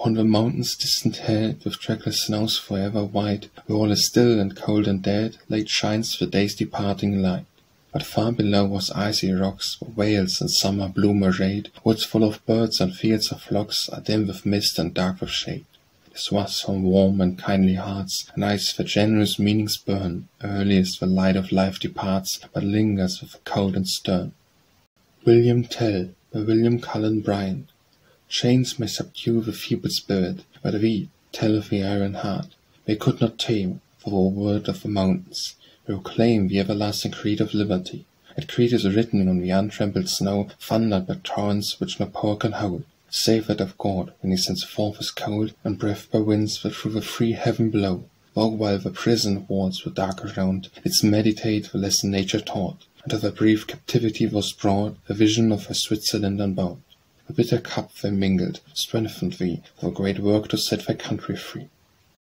Upon the mountain's distant head, with trackless snows forever white, where all is still and cold and dead, late shines the day's departing light. But far below was icy rocks, where vales in summer bloom arrayed, woods full of birds and fields of flocks are dim with mist and dark with shade. This was from warm and kindly hearts, and eyes that generous meanings burn, early as the light of life departs, but lingers with the cold and stern. William Tell, by William Cullen Bryant. Chains may subdue the feeble spirit, but we, Tell of the iron heart, they could not tame, for the word of the mountains. We proclaim the everlasting creed of liberty. That creed is written on the untrampled snow, thundered by torrents which no power can hold, save that of God, when he sends forth his cold, and breathed by winds that through the free heaven blow. Though while the prison walls were dark around, its meditate the lesson nature taught, and to the brief captivity was brought the vision of her Switzerland unbound. The bitter cup they mingled, strengthened thee for the great work to set thy country free.